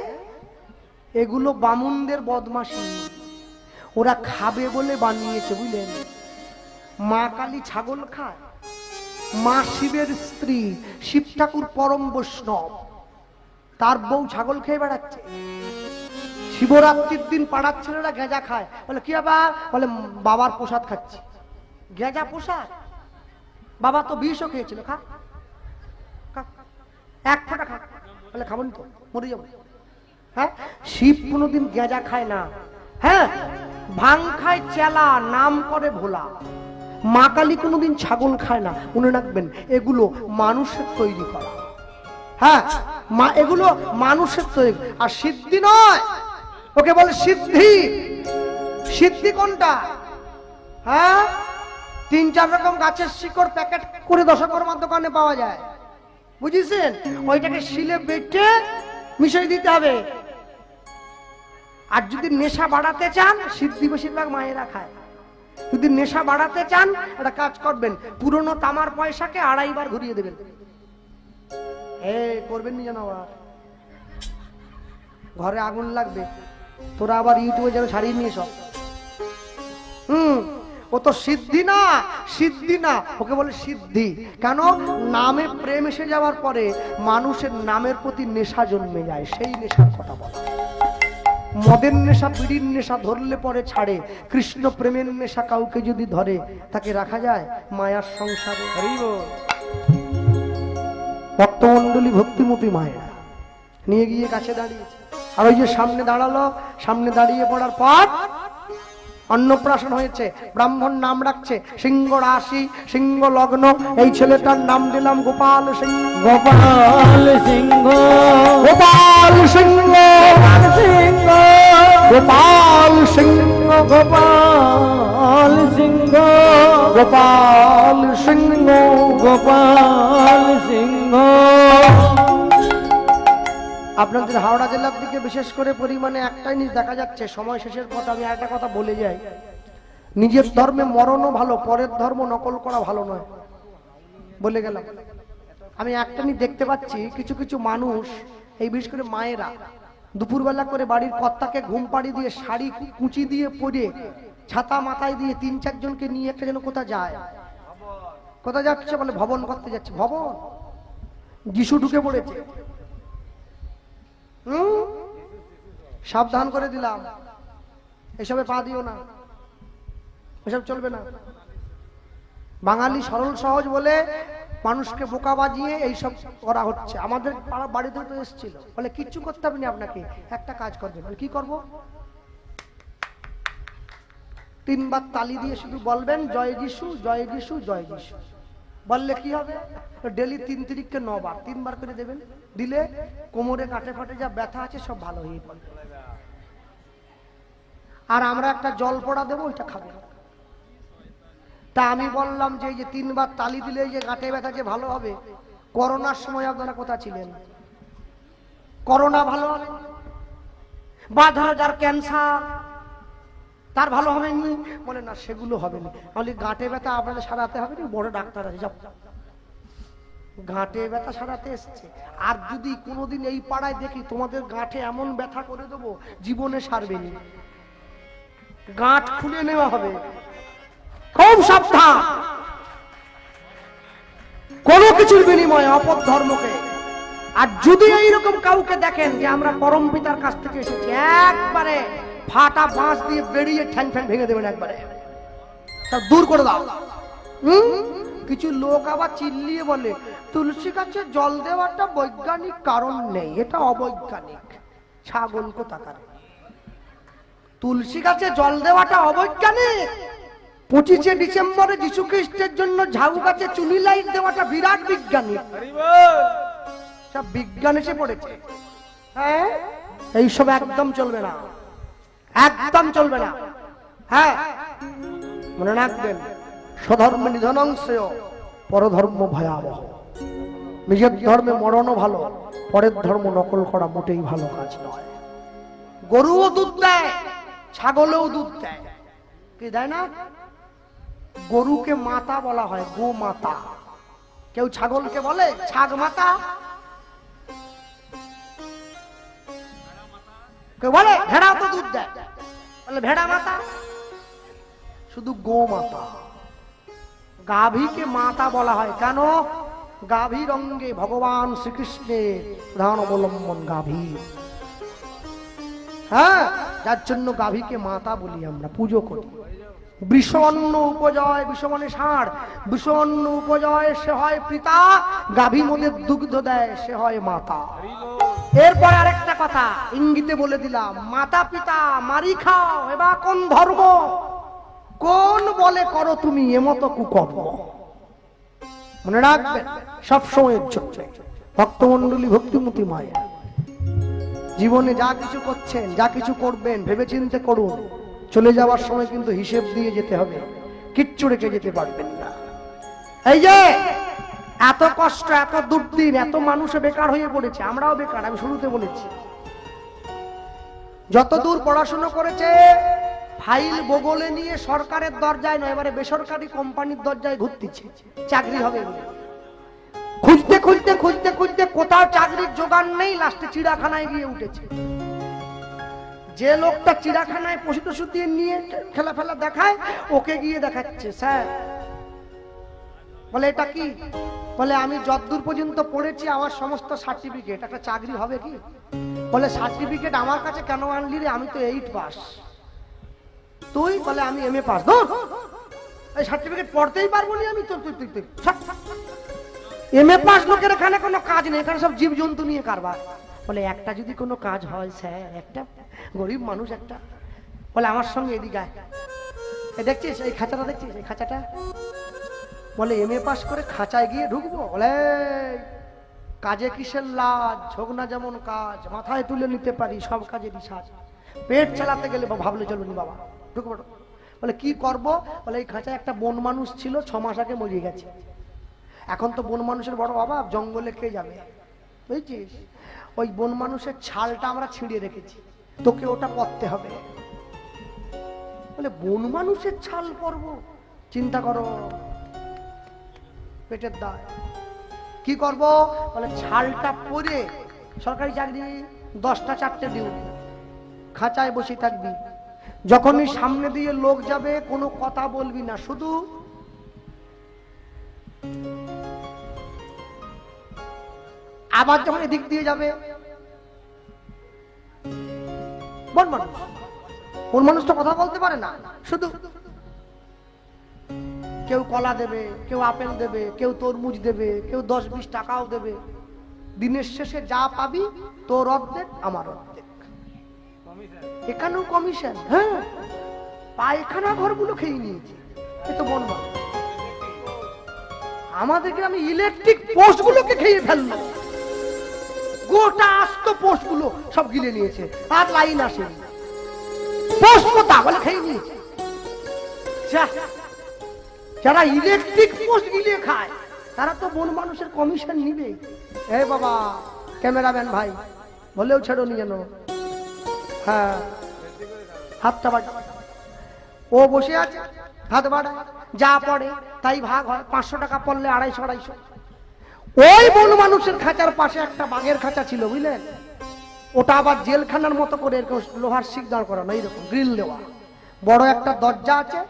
এগুলো বামুনদের বদমাশি, ওরা খাবে বলে বানিয়েছে, বুঝলেন? মা কালী ছাগল খায়, মা শিবের স্ত্রী, শিব ঠাকুর পরম বৈষ্ণব, তার বউ ছাগল খেয়ে বেড়াচ্ছে। শিবরাত্রির দিন পাড়ার ছেলেরা গেঁজা খায়। বলে কি বাবা? বলে বাবার প্রসাদ খাচ্ছি। গেঁজা প্রসাদ? বাবা তো বিষও খেয়েছিল, খা এক ফোঁটা খা। বলে খাবো না তো, মরে যাবো। হ্যাঁ, শিব কোনোদিন গেঁজা খায় না। হ্যাঁ, ভাং খায় চেলা, নাম করে ভোলা। মা কালী কোনোদিন ছাগল খায় না। মনে রাখবেন, এগুলো মানুষের তৈরি করা। হ্যাঁ, এগুলো মানুষের তৈরি, আর সিদ্ধি নয়। ওকে বলে সিদ্ধি। সিদ্ধি কোনটা? হ্যাঁ, 3-4 রকম গাছের শিকড় প্যাকেট করে দশকর্মার দোকানে পাওয়া যায়, বুঝেছেন? ওইটাকে শিলে বেটে মিশিয়ে দিতে হবে। আর যদি নেশা বাড়াতে চান, সিদ্ধি বেশিরভাগ মায়েরা খায়। যদি নেশা বাড়াতে চান, একটা কাজ করবেন, পুরনো তামার পয়সাকে 2.5 বার ঘুরিয়ে দেবেন। করবেন নি যেন আবার ঘরে আগুন লাগবে। তোরা আবার ইউটিউবে যেন ছাড়িয়ে নিয়ে সব। ও তো সিদ্ধি না, সিদ্ধি না, ওকে বলে সিদ্ধি। কেন? নামে প্রেম এসে যাওয়ার পরে মানুষের নামের প্রতি নেশা জন্মে যায়, সেই নেশার কথা বলা। মদের নেশা, বিড়ির নেশা ধরলে পরে ছাড়ে, কৃষ্ণ প্রেমের নেশা কাউকে যদি ধরে তাকে রাখা যায় মায়ার সংসারে? ভক্তমন্ডলী, ভক্তিমতী মায়েরা, নিয়ে গিয়ে কাছে দাঁড়িয়েছে। আর ওই যে সামনে দাঁড়ালো, সামনে দাঁড়িয়ে পড়ার পর অন্নপ্রাশন হয়েছে, ব্রাহ্মণ নাম রাখছে সিংহ রাশি, সিংহ লগ্ন। এই ছেলেটার নাম দিলাম গোপাল সিংহ। গোপাল সিংহ, গোপাল সিংহ, সিংহ, গোপাল সিংহ, গোপাল সিংহ, গোপাল সিংহ, গোপাল সিংহ। আপনাদের হাওড়া জেলার দিকে বিশেষ করে পরিমাণে একটাই জিনিস দেখা যাচ্ছে, সময় শেষের পর আমি একটা কথা বলে যাই, নিজের ধর্মে মরণও ভালো, পরের ধর্ম নকল করা ভালো নয়, বলে গেলাম। আমি একটা জিনিস দেখতে পাচ্ছি, কিছু কিছু মানুষ, এই বিশেষ করে মায়েরা দুপুরবেলা করে বাড়ির কর্তাকে ঘুম পাড়ি দিয়ে শাড়ি কুচি দিয়ে পরে ছাতা মাথায় দিয়ে ৩-৪ জনকে নিয়ে একটা যেন কোথা যায়। কোথায় যাচ্ছে বলে ভবন করতে যাচ্ছে। ভবন যিশু ঢুকে পড়েছে। সাবধান করে দিলাম, এসবে পা দিও না, এসব চলবে না। বাঙালি সরল সহজ বলে মানুষকে বোকা বাজিয়ে এইসব করা হচ্ছে। আমাদের বাড়িতে তো এসেছিল, বলে কিচ্ছু করতে হবে না, আপনাকে একটা কাজ করবেন। কি করব? 3 বার তালি দিয়ে শুধু বলবেন জয় যিশু, জয় যিশু, জয় যিশু। বললে কি হবে? ডেলি 3 তিরিখকে 9 বার 3 বার করে দেবেন। দিলে কোমরে কাটে ফাটে যা ব্যথা আছে সব ভালো হয়ে পড়বে। আর আমরা একটা জল পড়া দেবো, ওইটা খাবে। তা আমি বললাম যে এই যে 3 বার তালি দিলে যে গাঁটে ব্যথা যে ভালো হবে, করোনার সময় আপনারা কোথা ছিলেন? করোনা ভালো হবে? বা ধরো যার ক্যান্সার, তার ভালো হবে নি? বলে না, সেগুলো হবে না। বলি গাঁটে ব্যথা আপনাদের সারাতে হবে না, বড় ডাক্তার আছে, যাও। গাঁটে ব্যথা সারাতে এসছে। আর যদি কোনোদিন এই পাড়ায় দেখি তোমাদের গাঁটে এমন ব্যথা করে দেবো, জীবনে সারবে না, গাঁট খুলে নেওয়া হবে। খুব সাবধান, কোনো কিছুর বিনিময়ে অপর ধর্মকে। আর যদি এইরকম কাউকে দেখেন যে আমরা পরম পিতার কাছ থেকে এসেছি, একবারে ফাটা বাঁশ দিয়ে বেরিয়ে ঠ্যাং ঠ্যাং ভেঙে দেবেন, একবারে তা দূর করে দাও। কিছু লোক আবার চিল্লিয়ে বলে তুলসী গাছে জল দেওয়াটা বৈজ্ঞানিক কারণ নেই, এটা অবৈজ্ঞানিক। ছাগল কোথাকার! তুলসী গাছে জল দেওয়াটা অবৈজ্ঞানিক। 25শে ডিসেম্বরে যীশু খ্রিস্টের জন্য ঝাউ গাছে চুনি লাইট দেওয়াটা বিরাট বিজ্ঞানিক। সব বিজ্ঞান এসে পড়েছে। হ্যাঁ, এইসব একদম চলবে না, একদম চলবে না। হ্যাঁ, মনে রাখবেন, স্বধর্ম নিধনং শ্রেয়, পরধর্ম ভয়াবহ। নিজের ধর্মে মরণও ভালো, পরের ধর্ম নকল করা মোটেই ভালো কাজ নয়। গরুও দুধ দেয়, ছাগলেও দুধ দেয়, কি দেয় না? গরুকে মাতা বলা হয়, গো মাতা। কেউ ছাগলকে বলে ছাগ মাতা, কেউ বলে ভেড়াও তো দুধ দেয়, বলে ভেড়া মাতা। শুধু গো মাতা। গাভীকে মাতা বলা হয় কেন? গাভীর অঙ্গে ভগবান শ্রীকৃষ্ণের প্রধান অবলম্বন গাভী। হ্যাঁ, যার জন্য গাভীকে মাতা বলি, আমরা পুজো করি। বৃষঅন্ন উপজয়, বৃষমানে ষাঁড়, বৃষঅন্ন উপজয় সে হয় পিতা, গাভী মোদের দুগ্ধ দেয় সে হয় মাতা। এরপর আরেকটা কথা ইঙ্গিতে বলে দিলাম, মাতা পিতা মারি খাও, এবার কোন ধর্ম, কোন বলে করো তুমি এমতো কুকর্ম। মনে রাখবেন, সবসময়ের জন্য ভক্তমন্ডলী, ভক্তিমতী মায়া, জীবনে যা কিছু করছেন, যা কিছু করবেন ভেবেচিন্তে করুন। চলে যাওয়ার সময় কিন্তু হিসেব দিয়ে যেতে হবে, কিচ্ছু রেখে যেতে পারবেন না। এই যে এত কষ্ট, এত দুর্দিন, এত মানুষ বেকার হয়ে পড়েছে, আমরাও বেকার। আমি শুরুতে বলেছি, যতদূর পড়াশোনা করেছে ফাইল বগলে নিয়ে সরকারের দরজায় নয়, এবারে বেসরকারি কোম্পানির দরজায় ঘুরতেছে চাকরি হবে বলে। খুঁজতে খুঁজতে খুঁজতে খুঁজতে কোথাও চাকরির জোগান নেই, লাস্টে চিড়াখানায় গিয়ে উঠেছে। যে লোকটা চিড়াখানায় পশু টশু দিয়ে নিয়ে খেলা ফেলা দেখায়, ওকে গিয়ে দেখাচ্ছে স্যার। বলে এটা কি? বলে আমি যতদূর পর্যন্ত পড়েছি আমার সমস্ত সার্টিফিকেট, একটা চাকরি হবে কি? বলে সার্টিফিকেট আমার কাছে কেন আনলি রে, আমি তো 8 পাস। তুই? বলে আমি MA পাস। ধর, এই সার্টিফিকেট পড়তেই পারবো না আমি তো। MA পাস লোকের এখানে কোনো কাজ নেই, এখানে সব জীবজন্তু নিয়ে কারবার। বলে একটা যদি কোনো কাজ হয় স্যার, একটা গরিব মানুষ একটা, বলে আমার সঙ্গে এদিকে আয়। দেখছিস এই খাঁচাটা, দেখছিস এই খাঁচাটা? বলে MA পাস করে খাঁচায় গিয়ে ঢুকবো? বলে কাজে কিসের লাজ, হোক না যেমন কাজ, মাথায় তুলে নিতে পারি সব কাজেরই সাজ। পেট চালাতে গেলে ভাবলে চলবে না বাবা, ঢুকবো। বলে কি করব? বলে এই খাঁচায় একটা বন মানুষ ছিল, 6 মাস আগে মরে গেছে। এখন তো বন মানুষের বড় অভাব, জঙ্গলে কে যাবে, বুঝছিস? ওই বন মানুষের ছালটা আমরা ছিঁড়ে রেখেছি, তোকে ওটা পরতে হবে। বলে বন মানুষের ছাল পরবো? চিন্তা করো, পেটের দায়। কি করব? বলে ছালটা পরে সরকারি চাকরি, 10টা 4টে ডিউটি, খাঁচায় বসে থাকবি। যখনই সামনে দিয়ে লোক যাবে কোনো কথা বলবি না, শুধু আবার যখন এদিক দিয়ে যাবে, বন মানুষ, কোন মানুষ তো কথা বলতে পারে না, শুধু কেউ কলা দেবে, কেউ আপেল দেবে, কেউ তরমুজ দেবে, কেউ 10-20 টাকাও দেবে। দিনের শেষে যা পাবি তোর অর্ধেক আমার অর্ধেক। এখানেও কমিশন। হ্যাঁ, পায়খানা ঘরগুলো খেয়ে নিয়েছে। এ তো বন মানুষ। আমাদের গ্রামে ইলেকট্রিক পোস্ট গুলোকে খেয়ে ফেললো, গোটা আস্ত পোস্ট গুলো সব গিলে নিয়েছে, আর লাইন আসেনি। পোস্ট কোথা? বলে খেয়ে নিয়েছে। যারা ইলেকট্রিক পোস্ট গিলিয়ে খায় তারা তো বন মানুষের কমিশন নিবে। এ বাবা ক্যামেরাম্যান ভাই, বলেও ছেড়ো নি যেন। হ্যাঁ, হাতটা বাড়া। ও বসে আছে, হাত বাড়া, যা পড়ে তাই ভাগ হয়। 500 টাকা পড়লে 250-250। ওই বন মানুষের খাঁচার পাশে একটা বাঘের খাঁচা ছিল, বুঝলেন? ওটা আবার জেলখানার মতো করে লোহার শিক দাঁড় করানো, এইরকম গ্রিল দেওয়া, বড় একটা দরজা আছে,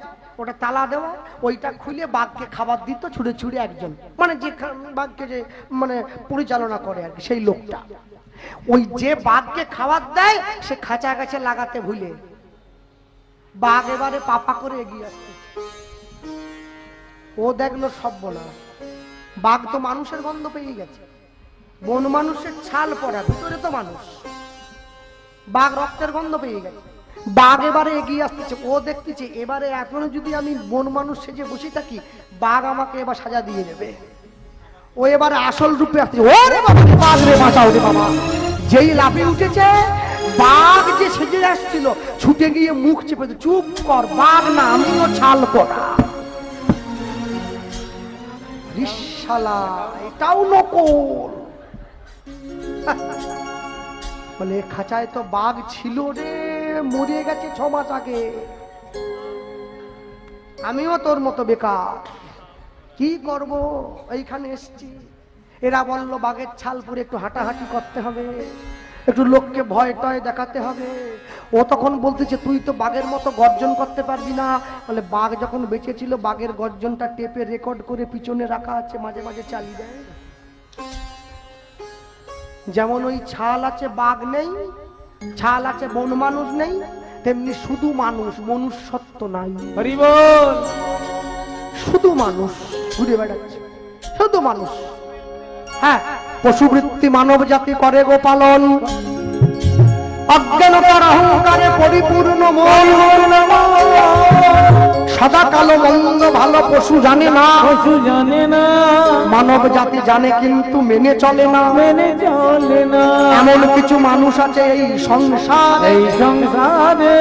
ওটা তালা দেওয়া। ওইটা খুলে বাঘকে খাবার দিত ছুঁড়ে ছুঁড়ে একজন, মানে যে বাঘকে যে মানে পরিচালনা করে আর কি, সেই লোকটা। ওই যে বাঘকে খাবার দেয় সে খাঁচা গাছে লাগাতে ভুলে, বাঘ এবারে পাপা করে এগিয়ে আসছে। ও দেখলো সর্বনাশ, বাঘ তো মানুষের গন্ধ পেয়ে গেছে, বন মানুষের ছাল পরা, ভিতরে তো মানুষ, বাঘ রক্তের গন্ধ পেয়ে গেছে। বাঘ এবারে এগিয়ে আসতেছে, ও দেখতেছে এবারে এখনো যদি আমি বন মানুষ সেজে বসে থাকি, বাঘ আমাকে এবার সাজা দিয়ে দেবে। ও এবারে আসল রূপে আসছে। ওরে বাবা, বাঘ রে বাঁচাও রে বাবা! যেই লাফিয়ে উঠেছে, বাঘ যে সেজে আসছিল ছুটে গিয়ে মুখ চেপে, চুপ কর, বাঘ না, আমিও ছাল পরা। রিশালা, এটাও নকল। বলে খাঁচায় তো বাঘ ছিল রে, মরে গেছে 6 মাস আগে। আমিও তোর মতো বেকার, কি করব? এইখানে এসছি। এরা বললো বাঘের ছাল পরে একটু হাঁটাহাঁটি করতে হবে, একটু লোককে ভয় টয় দেখাতে হবে। ও তখন বলতেছে তুই তো বাঘের মতো গর্জন করতে পারবি না। বলে বাঘ যখন বেঁচে ছিল বাঘের গর্জনটা টেপে রেকর্ড করে পিছনে রাখা আছে, মাঝে মাঝে চালিয়ে দেয়। যেমন ওই ছাল আছে বাঘ নেই, ছাল আছে বন মানুষ নেই, তেমনি শুধু মানুষ, মনুষ্যত্ব নাই। হরি বল। শুধু মানুষ ঘুরে বেড়াচ্ছে, শুধু মানুষ। হ্যাঁ, পশুবৃত্তি মানব জাতি করে গো পালন, অজ্ঞানতার অহংকারে পরিপূর্ণ মন। সদা কালো মন্দ ভালো পশু জানে না, পশু জানে না, মানব জাতি জানে কিন্তু মেনে চলে না, মেনে চলে না। এমন কিছু মানুষ আছে এই সংসারে, এই সংসারে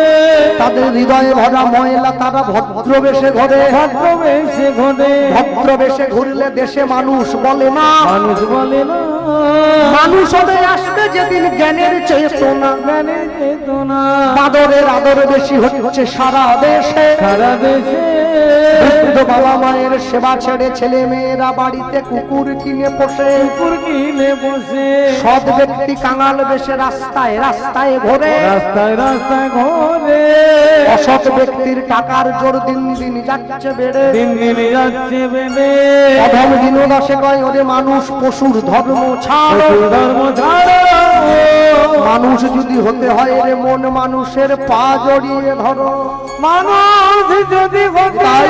তাদের হৃদয়ে ভরা ময়লা, তারা ভদ্রবেশে ঘরে, ভদ্রবেশে ঘটে, ভদ্রবেশে ঘুরলে দেশে মানুষ বলে না, মানুষ বলে না। মানুষ হতে আসবে যেদিন জ্ঞানের চেতনা, জ্ঞানের চেতনা, বাদরের আদর বেশি হচ্ছে সারা দেশে। সারা দেশে বৃদ্ধ বাবা মায়ের সেবা ছেড়ে ছেলে মেয়েরা বাড়িতে কুকুর কিনে পোষে, কুকুর কিনে বসে। সৎ ব্যক্তি কাঙাল বেশে রাস্তায় রাস্তায় ঘোরে, রাস্তায় রাস্তায় ঘোরে। অসৎ ব্যক্তির টাকার জোর দিন দিন যাচ্ছে বেড়ে, দিন দিন যাচ্ছে বেড়ে। অধম দিনদাসে কয় ওরে মানুষ পশুর ধর্ম ছাড়, পশুর ধর্ম ছাড়ো। মানুষ যদি হতে হয় রে মন মানুষের পা জড়িয়ে ধরো। মানুষ যদি হতে তাই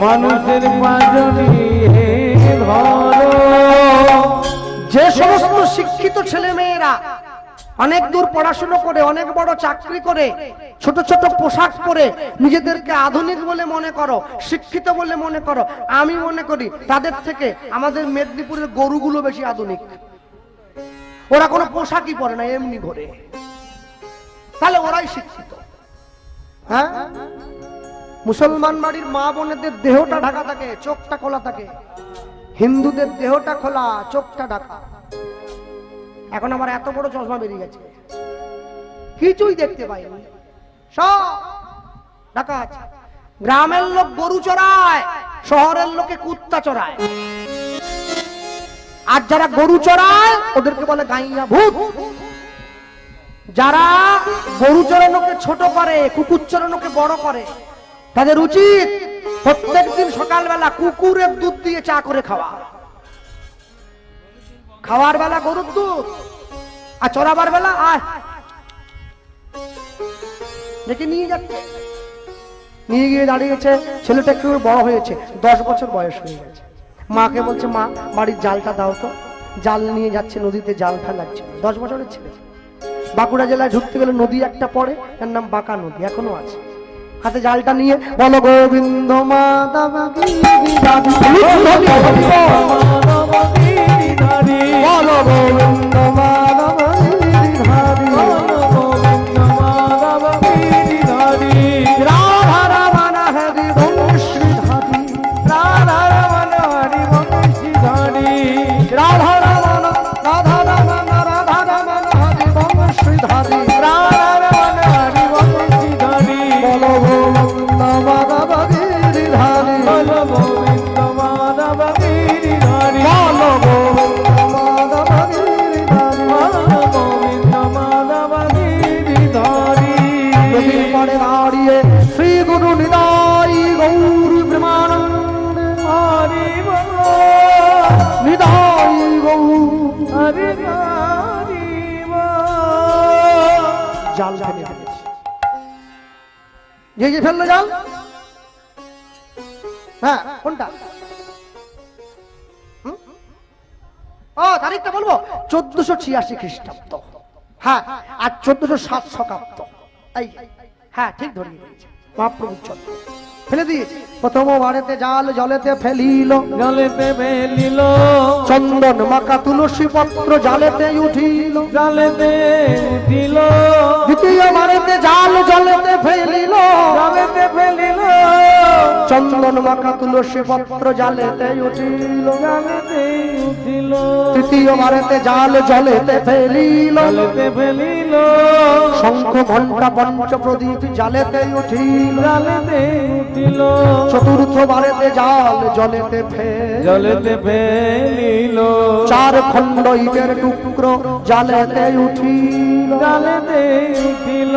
মানুষের পা জড়িয়ে ধরো। যে শিক্ষিত ছেলে মেয়েরা অনেক দূর পড়াশোনা করে, অনেক বড় চাকরি করে, ছোট ছোট পোশাক পরে নিজেদেরকে আধুনিক বলে মনে করো, শিক্ষিত বলে মনে করো। আমি মনে করি তাদের থেকে আমাদের মেদিনীপুরের গরুগুলো বেশি আধুনিক। ওরা কোনো পোশাকই পরে না, এমনি ঘোরে, তাহলে ওরাই শিক্ষিত। হ্যাঁ, মুসলমান বাড়ির মা বোনেদের দেহটা ঢাকা থাকে, চোখটা খোলা থাকে। হিন্দুদের দেহটা খোলা, চোখটা ঢাকা। এখন আমার এত বড় চশমা বেরিয়ে গেছে, কিছুই দেখতে পাইনি, সব ঢাকা আছে। গ্রামের লোক গরু চড়ায়, শহরের লোকে কুত্তা চড়ায়। আর যারা গরু চড়ায় ওদেরকে বলে গাইয়া ভূত। যারা গরু চড়ানোকে ছোট করে, কুকুর চড়ানোকে বড় করে, তাদের উচিত প্রত্যেকদিন সকালবেলা কুকুরের দুধ দিয়ে চা করে খাওয়া। খাওয়ার বেলা গরুর দুধ, আর চড়াবার বেলা দেখে নিয়ে যাচ্ছে। নিয়ে গিয়ে দাঁড়িয়েছে, ছেলেটা একটু বড় হয়েছে, 10 বছর বয়স হয়ে গেছে। মাকে বলছে, মা বাড়ির জালটা দাও তো। জাল নিয়ে যাচ্ছে, নদীতে জাল ফেলাচ্ছে। 10 বছরের ছেলে। বাঁকুড়া জেলায় ঢুকতে গেলে নদী একটা পড়ে, তার নাম বাঁকা নদী, এখনো আছে। হাতে জালটা নিয়ে বলো গোবিন্দ মাধব গিরিধারী, বলো গোবিন্দ মাধব গিরিধারী, রাধা রমন হরি বংশীধারী, রাধা রমন হরি বংশীধারী, রাধা রমন রাধা রমন রাধা রমন হরি বংশীধারী, রাধা রমন হরি বংশীধারী, বলো গোবিন্দ মাধব গিরিধারী, বলো গোবিন্দ মাধব গিরিধারী, বলো গোবিন্দ মাধব গিরিধারী, বলো গোবিন্দ মাধব গিরিধারী। নদীর পাড়ে দাঁড়িয়ে শ্রী গুরু নিতাই গৌর প্রেমানন্দ হরি বল, নিতাই গৌর হরি হরি বল। জাল ফেলে ফেলেছে, যে ফেললো জাল। হ্যাঁ, কোনটা? ও তারিখটা বলবো, 1486 খ্রিস্টাব্দ। হ্যাঁ, আর 1407 শকাব্দ। এই হ্যাঁ, ঠিক ধরিয়ে দিয়েছে। মহাপ্রভু চন্দ্র ফেলে দিয়েছে। প্রথম বারেতে জাল জলেতে ফেলিল, জলেতে ফেলিল, চন্দন মাখা তুলসী পত্র জালেতে উঠিল, জলেতে উঠিল। দ্বিতীয় বারেতে জাল জলেতে ফেলিল, জলেতে ফেলিল, চন্দন মাখা তুলসী পত্র জালেতে উঠিল, জলেতে উঠিল। তৃতীয় বারেতে জাল জলেতে ফেলিল, জলেতে ফেলিল, শঙ্খ ঘণ্টা পঞ্চ প্রদীপ জালেতে উঠিল, জলেতে উঠিল। চতুর্থ বারেতে জাল জলেতে ফেল, জলেতে ফেলিল, চার খণ্ড ইটের টুকরো জালেতে উঠিল, জলেতে উঠিল।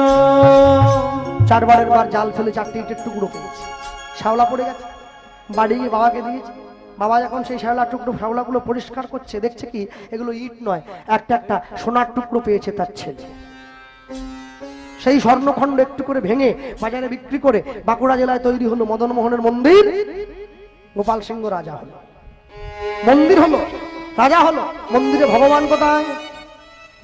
চারবারের বার জাল ফেলে 4টে ইটের টুকরো পেয়েছে। শ্যাওলা পড়ে গেছে, বাড়ি গিয়ে বাবাকে দিয়েছে। বাবা যখন সেই শ্যাওলাগুলো পরিষ্কার করছে, দেখছে কি এগুলো ইট নয়, একটা একটা সোনার টুকরো পেয়েছে তার ছেলে। সেই স্বর্ণখণ্ড একটু করে ভেঙে বাজারে বিক্রি করে বাঁকুড়া জেলায় তৈরি হলো মদন মোহনের মন্দির। গোপাল সিংহ রাজা হলো, মন্দির হলো, রাজা হলো। মন্দিরে ভগবান কোথায়?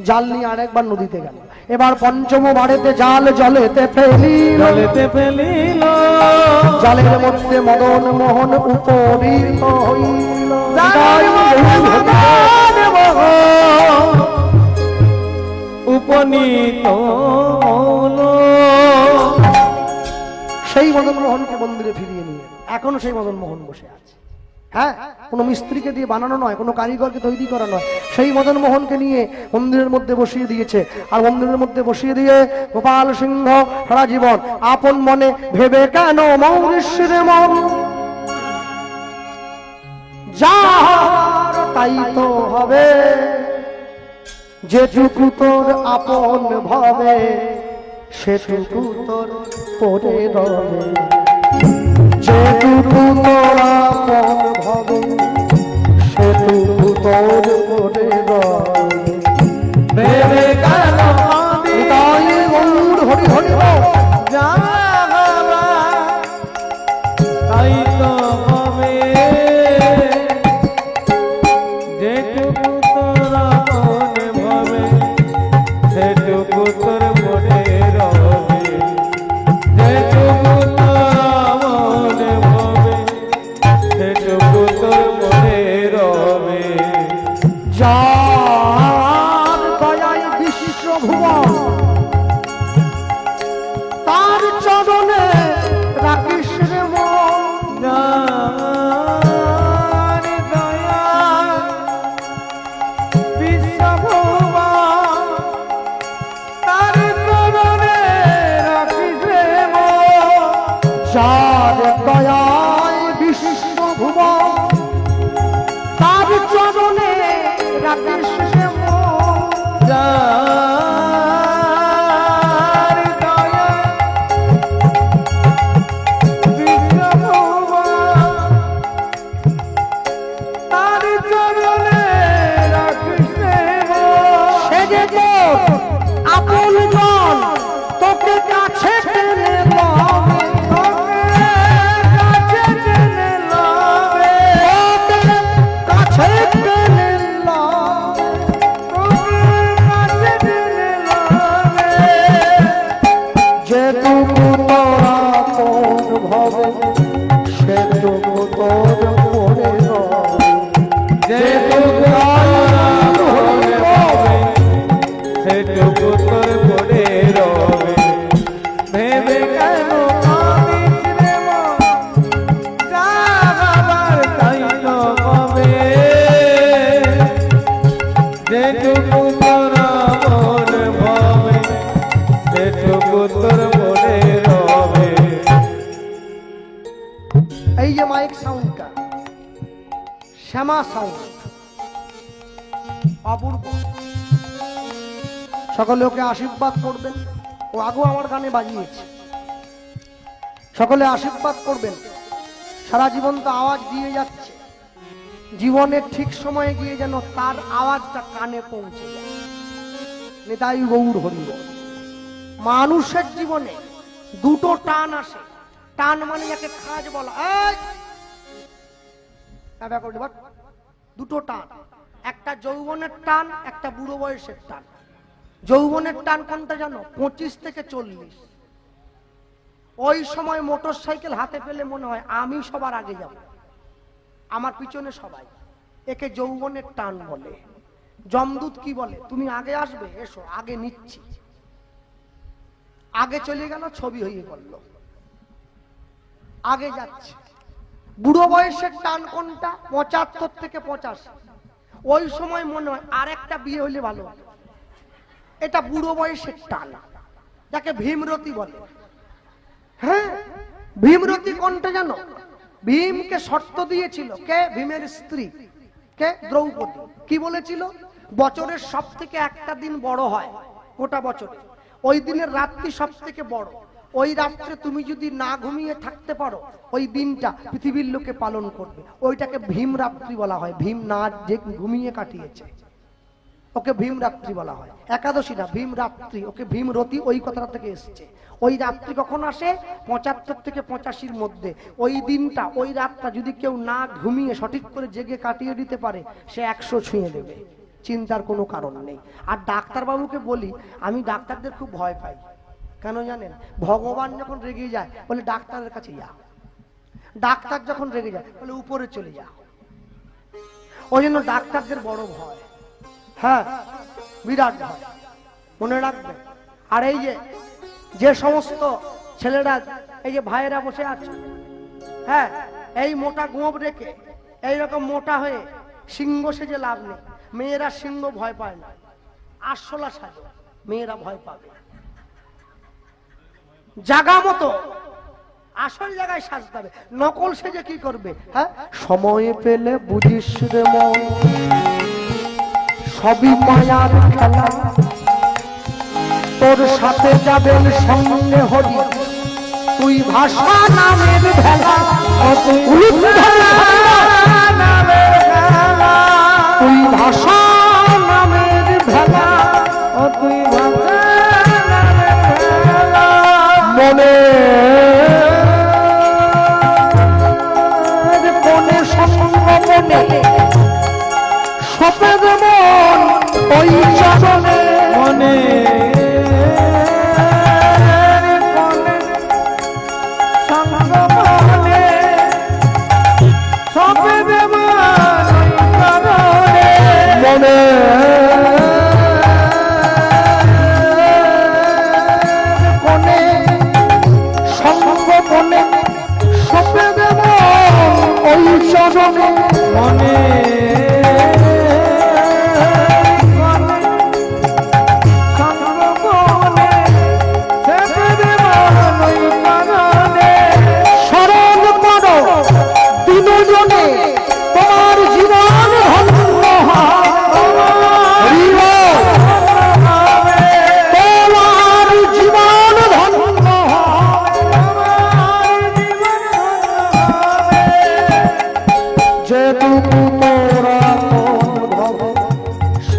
জাল নিয়ে আরেকবার নদীতে গেল। এবার পঞ্চম বারেতে জাল জলেতে ফেলিল, জলেতে ফেলিল, জালের মধ্যে মদন মোহন উপনীত হইল, উপনীত হলো। সেই মদন মোহনকে মন্দিরে ফিরিয়ে নিয়ে এখনো সেই মদন মোহন বসে আছে। হ্যাঁ, কোনো মিস্ত্রিকে দিয়ে বানানো নয়, কোনো কারিগরকে তৈরি করা নয়, সেই মদন মোহনকে নিয়ে মন্দিরের মধ্যে বসিয়ে দিয়েছে। আর মন্দিরের মধ্যে বসিয়ে দিয়ে গোপাল সিংহ সারা জীবন আপন মনে ভেবে কেন মৌরিষ্যের মন, যা হবার তাই তো হবে, যেটুকু তোর আপন ভাবে সেটুকু তোর পরে রবে, যেটুকু তোর আপন ভাবে সেটুকু তোর পরে রবে। ভেবে কেন তাই গৌর হরি হরি বল। যা হবার তাই তো হবে, যেটুকু তোরা মনে বিশ্বভুবন তার চরণে রাখিবে যার দয়ায় বিশ্বভুবন তার চরণে রাখিস যার দয়া বিশ্বভুবন তার চরণে রাখিবে সে যে তোর আপন জন তোকে কাছে টেনে লবে, কাছে টেনে লবে তোকে কাছে টেনে লবে। কাছে টেনে লবে যেটুকু তোরা তোর ভবে সেটুকু তোর মনে রবে। যেটুকু তোর হবে সেটুকু তোর পড়ে রবে ভেবে কেন কাঁদিস রে মন যা বাবার তাই তো পাবে যেটুকু তোর মন ভাবে সেটুকু তোর পড়ে রবে এই যে মাইক সাউন্ডটা শ্যামা সাউন্ড অপূর্ব, সকলে ওকে আশীর্বাদ করবেন। ও আগেও আমার গানে বাজিয়েছে, সকলে আশীর্বাদ করবেন। সারা জীবন তো আওয়াজ দিয়ে যাচ্ছে, জীবনের ঠিক সময়ে গিয়ে যেন তার আওয়াজটা কানে পৌঁছে যায়। নিতাই গৌর হরি বল। মানুষের জীবনে দুটো টান আসে, টান মানে যাকে খাজ বলা, দুটো টান, একটা যৌবনের টান, একটা বুড়ো বয়সের টান। যৌবনের টান কোনটা জানো? 25 থেকে 40। ওই সময় মোটর সাইকেল হাতে পেলে মনে হয় আমি সবার আগে যাব, আমার পিছনে সবাই। একে যৌবনের টান বলে। যমদূত কি বলে? তুমি আগে আসবে, এসো, আগে নিচ্ছি। আগে চলে গেল, ছবি হয়ে পড়ল, আগে যাচ্ছে। বুড়ো বয়সের টান কোনটা? 75 থেকে 85। ওই সময় মনে হয় আর একটা বিয়ে হলে ভালো। এটা বুড়ো বয়সের টান, যাকে ভীমরতি বলে। হ্যাঁ, ভীমরতি কোনটা জানো? ভীমকে শর্ত দিয়েছিল কে? ভীমের স্ত্রী কে? দ্রৌপদী। কি বলেছিল? বছরের সব থেকে একটা দিন বড় হয় গোটা বছরে, ওই দিনের রাত্রি সব থেকে বড়। ওই রাত্রে তুমি যদি না ঘুমিয়ে থাকতে পারো, ওই দিনটা পৃথিবীর লোকে পালন করবে। ওইটাকে ভীম রাত্রি বলা হয়। ভীম না যে ঘুমিয়ে কাটিয়েছে, ওকে ভীম রাত্রি বলা হয়। একাদশী না, ভীম রাত্রি, ওকে ভীম রতি ওই কথাটা থেকে এসছে। ওই রাত্রি কখন আসে? 75 থেকে 85-র মধ্যে। ওই দিনটা, ওই রাতটা যদি কেউ না ঘুমিয়ে সঠিক করে জেগে কাটিয়ে দিতে পারে, সে 100 ছুঁয়ে দেবে, চিন্তার কোনো কারণ নেই। আর ডাক্তারবাবুকে বলি, আমি ডাক্তারদের খুব ভয় পাই। কেন জানেন? ভগবান যখন রেগে যায় বলে ডাক্তারের কাছে যা, ডাক্তার যখন রেগে যায় বলে উপরে চলে যা। ওই জন্য ডাক্তারদের বড় ভয়। হ্যাঁ, বিরাট ভয়, মনে রাখবে। আর এই যে সমস্ত ছেলেরা, এই যে ভাইয়েরা বসে আছে, হ্যাঁ, এই মোটা গোঁপ রেখে এইরকম মোটা হয়ে সিংহ সেজে লাভ নেই। মেয়েরা সিংহ ভয় পায় না, আরশোলা সাজে, মেয়েরা ভয় পাবে। জাগা মতো আসল জায়গায় সাজতে হবে, নকল সেজে কি করবে? হ্যাঁ, সময় পেলে বুঝিস রে মন, সবই মায়ার খেলা। তোর সাথে যাবেন সঙ্গে হরি, তুই ভাষা নামের ভেলা। তুই ভাষা নামের ভেলা, তুই ভাষা মনে কোনে সঙ্গমনে সপেদ মন ওই চরণে, মনে সঙ্গমনে সপে দেব মনে কোনে সঙ্গমনে সপেদ মন ওই চরণে, মনে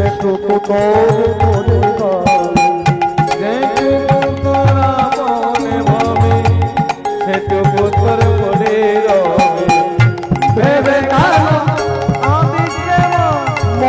সেটুকু তোর মনে ভাবে। যেটুকু তোরা মনে ভাবে সেটুকু তোর মনে রবে ভেবে গেল আমি কেমন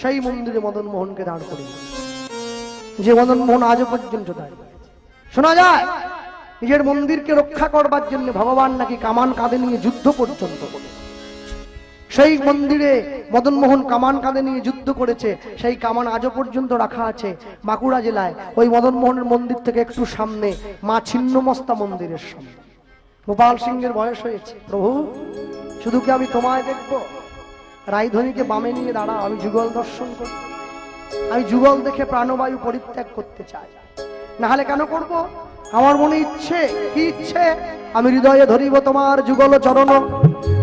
সেই মন্দিরে মদন মোহনকে দাঁড় করিয়ে, যে মদন মোহন আজও পর্যন্ত দাঁড়িয়ে। শোনা যায় নিজের মন্দিরকে রক্ষা করবার জন্য ভগবান নাকি কামান কাঁধে নিয়ে যুদ্ধ পর্যন্ত করে। সেই মন্দিরে মদন মোহন কামান কাঁধে নিয়ে যুদ্ধ করেছে, সেই কামান আজও পর্যন্ত রাখা আছে বাঁকুড়া জেলায়। ওই মদন মোহনের মন্দির থেকে একটু সামনে মা ছিন্নমস্তা মন্দিরের সামনে। গোপাল সিংহের বয়স হয়েছে, প্রভু শুধু কি আমি তোমায় দেখবো? রায়ধনীকে বামে নিয়ে দাঁড়াও, আমি যুগল দর্শন করব। আমি যুগল দেখে প্রাণবায়ু পরিত্যাগ করতে চাই, না হলে কেন করব? আমার মনে ইচ্ছে, কি ইচ্ছে? আমি হৃদয়ে ধরিব তোমার যুগল চরণ,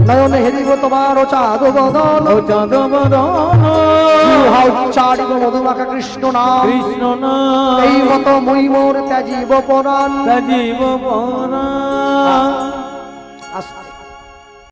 নয়নে হেরিব তোমার ও চাঁদ বদন, ও চাঁদ বদন উচ্চারিব মধুমাখা কৃষ্ণ নাম, কৃষ্ণ নাম এই মতো মই মোর ত্যাজিব পরাণ। জীব পরাণ। আস্তে